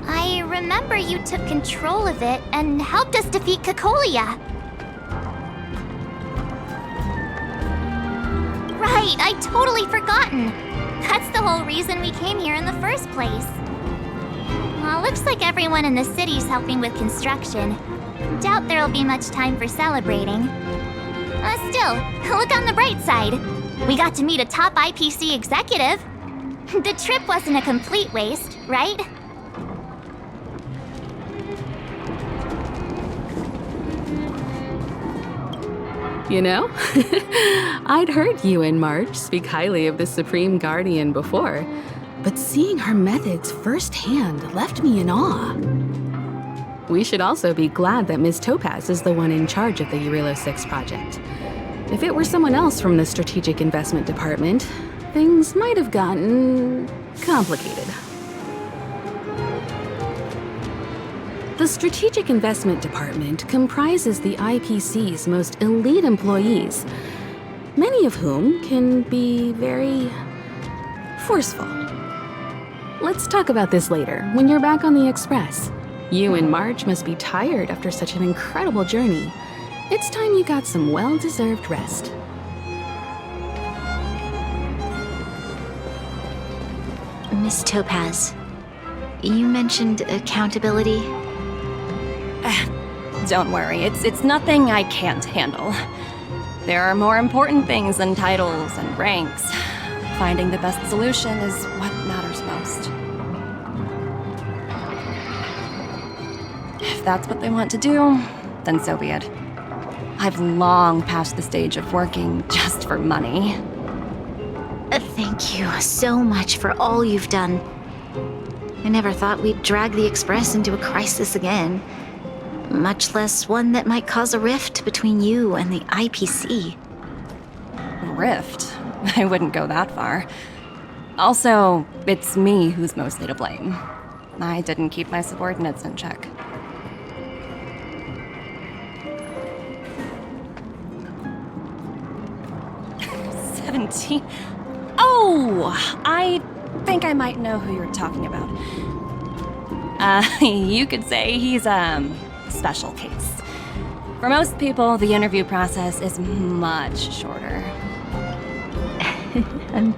I remember you took control of it and helped us defeat Cocolia. Right, I'd totally forgotten. That's the whole reason we came here in the first place. Looks like everyone in the city's helping with construction. Doubt there'll be much time for celebrating. Still, look on the bright side. We got to meet a top IPC executive. The trip wasn't a complete waste, right? You know, I'd heard you and March speak highly of the Supreme Guardian before, but seeing her methods firsthand left me in awe. We should also be glad that Ms. Topaz is the one in charge of the Eurilo 6 project. If it were someone else from the Strategic Investment Department, things might have gotten complicated. The Strategic Investment Department comprises the IPC's most elite employees, many of whom can be very forceful. Let's talk about this later, when you're back on the Express. You and March must be tired after such an incredible journey. It's time you got some well-deserved rest. Miss Topaz, you mentioned accountability. Don't worry, it's nothing I can't handle. There are more important things than titles and ranks. Finding the best solution is what matters most. If that's what they want to do, then so be it. I've long passed the stage of working just for money. Thank you so much for all you've done. I never thought we'd drag the Express into a crisis again. Much less one that might cause a rift between you and the IPC. Rift? I wouldn't go that far. Also, it's me who's mostly to blame. I didn't keep my subordinates in check. Oh, I think I might know who you're talking about. You could say he's a special case. For most people, the interview process is much shorter. I'm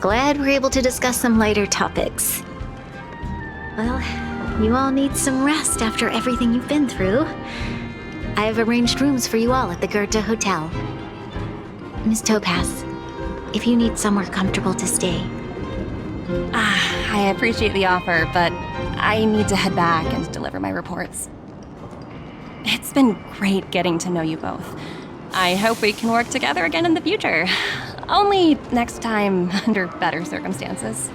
glad we're able to discuss some lighter topics. Well, you all need some rest after everything you've been through. I've arranged rooms for you all at the Goethe Hotel. Miss Topaz, if you need somewhere comfortable to stay. I appreciate the offer, but I need to head back and deliver my reports. It's been great getting to know you both. I hope we can work together again in the future. Only next time under better circumstances.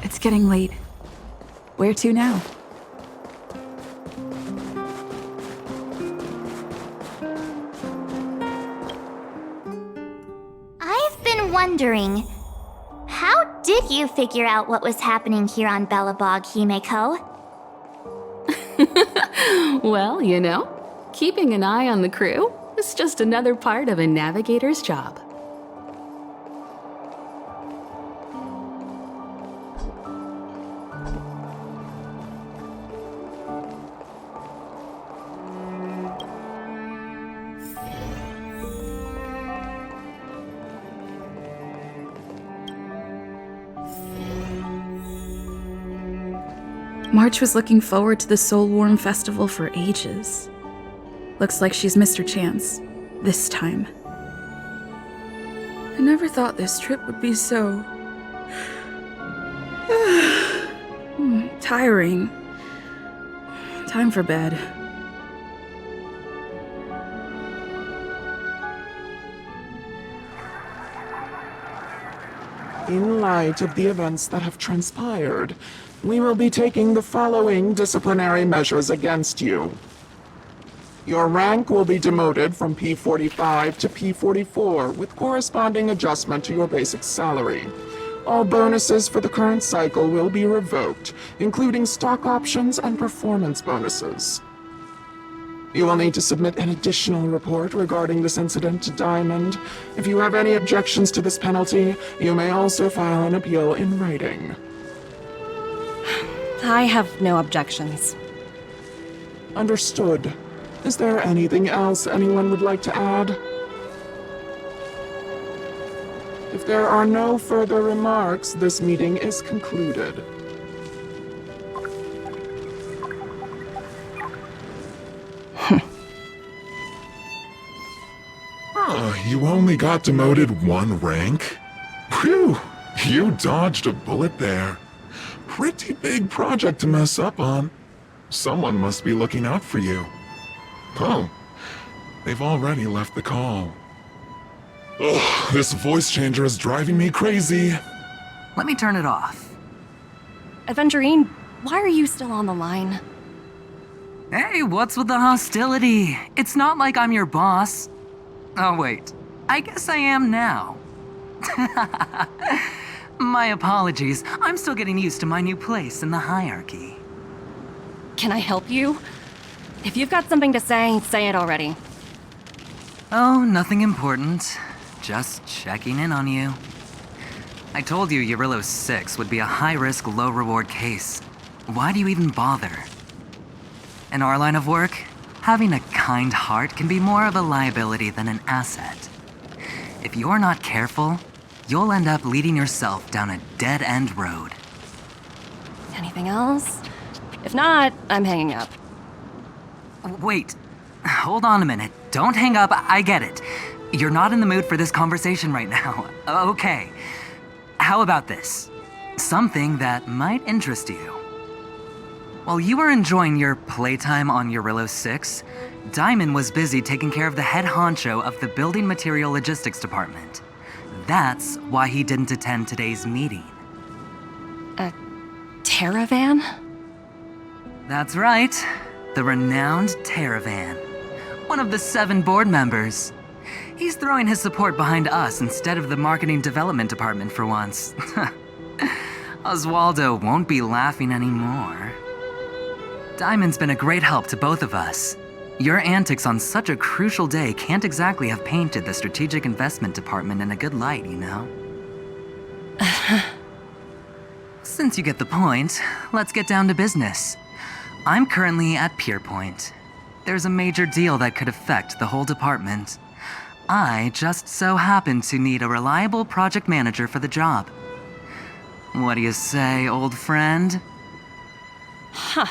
It's getting late. Where to now? I've been wondering, how did you figure out what was happening here on Belobog, Himeko? Well, you know, keeping an eye on the crew is just another part of a navigator's job. March was looking forward to the Soulwarm Festival for ages. Looks like she's missed her chance. This time. I never thought this trip would be so... tiring. Time for bed. In light of the events that have transpired, we will be taking the following disciplinary measures against you. Your rank will be demoted from P45 to P44 with corresponding adjustment to your basic salary. All bonuses for the current cycle will be revoked, including stock options and performance bonuses. You will need to submit an additional report regarding this incident to Diamond. If you have any objections to this penalty, you may also file an appeal in writing. I have no objections. Understood. Is there anything else anyone would like to add? If there are no further remarks, this meeting is concluded. You only got demoted 1 rank? Phew! You dodged a bullet there. Pretty big project to mess up on. Someone must be looking out for you. Oh, they've already left the call. Ugh, this voice changer is driving me crazy. Let me turn it off. Aventurine, why are you still on the line? Hey, what's with the hostility? It's not like I'm your boss. Oh, wait. I guess I am now. My apologies. I'm still getting used to my new place in the hierarchy. Can I help you? If you've got something to say it already. Oh, nothing important. Just checking in on you. I told you Eurylos 6 would be a high-risk, low-reward case. Why do you even bother? In our line of work, having a kind heart can be more of a liability than an asset. If you're not careful, you'll end up leading yourself down a dead-end road. Anything else? If not, I'm hanging up. Wait, hold on a minute. Don't hang up, I get it. You're not in the mood for this conversation right now. Okay. How about this? Something that might interest you. While you were enjoying your playtime on Eurylos 6, Diamond was busy taking care of the head honcho of the Building Material Logistics Department. That's why he didn't attend today's meeting. A Terravan? That's right. The renowned Terravan. One of the 7 board members. He's throwing his support behind us instead of the Marketing Development Department for once. Oswaldo won't be laughing anymore. Diamond's been a great help to both of us. Your antics on such a crucial day can't exactly have painted the Strategic Investment Department in a good light, you know? Since you get the point, let's get down to business. I'm currently at Pierpoint. There's a major deal that could affect the whole department. I just so happen to need a reliable project manager for the job. What do you say, old friend? Huh.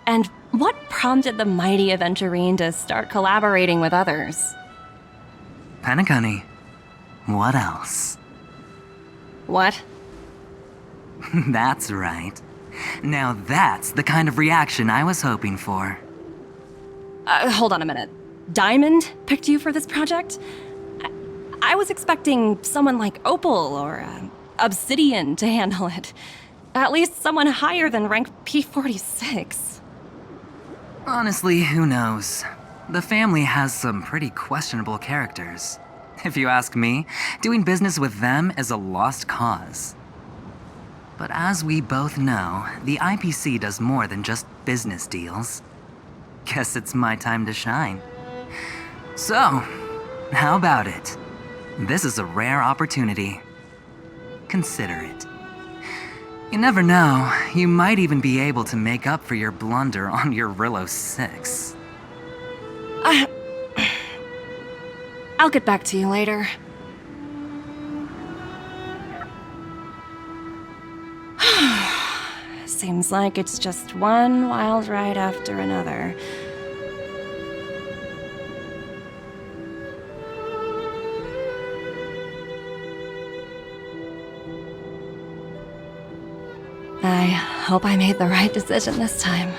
And what prompted the mighty Aventurine to start collaborating with others? Penacony. What else? What? That's right. Now that's the kind of reaction I was hoping for. Hold on a minute. Diamond picked you for this project? I was expecting someone like Opal or Obsidian to handle it. At least someone higher than rank P46. Honestly, who knows? The family has some pretty questionable characters. If you ask me, doing business with them is a lost cause. But as we both know, the IPC does more than just business deals. Guess it's my time to shine. So, how about it? This is a rare opportunity. Consider it. You never know, you might even be able to make up for your blunder on your Eurylos 6. I'll get back to you later. Seems like it's just one wild ride after another. I hope I made the right decision this time.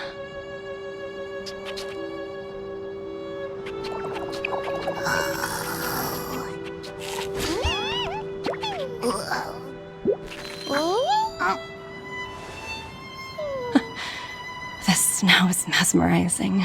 The snow is mesmerizing.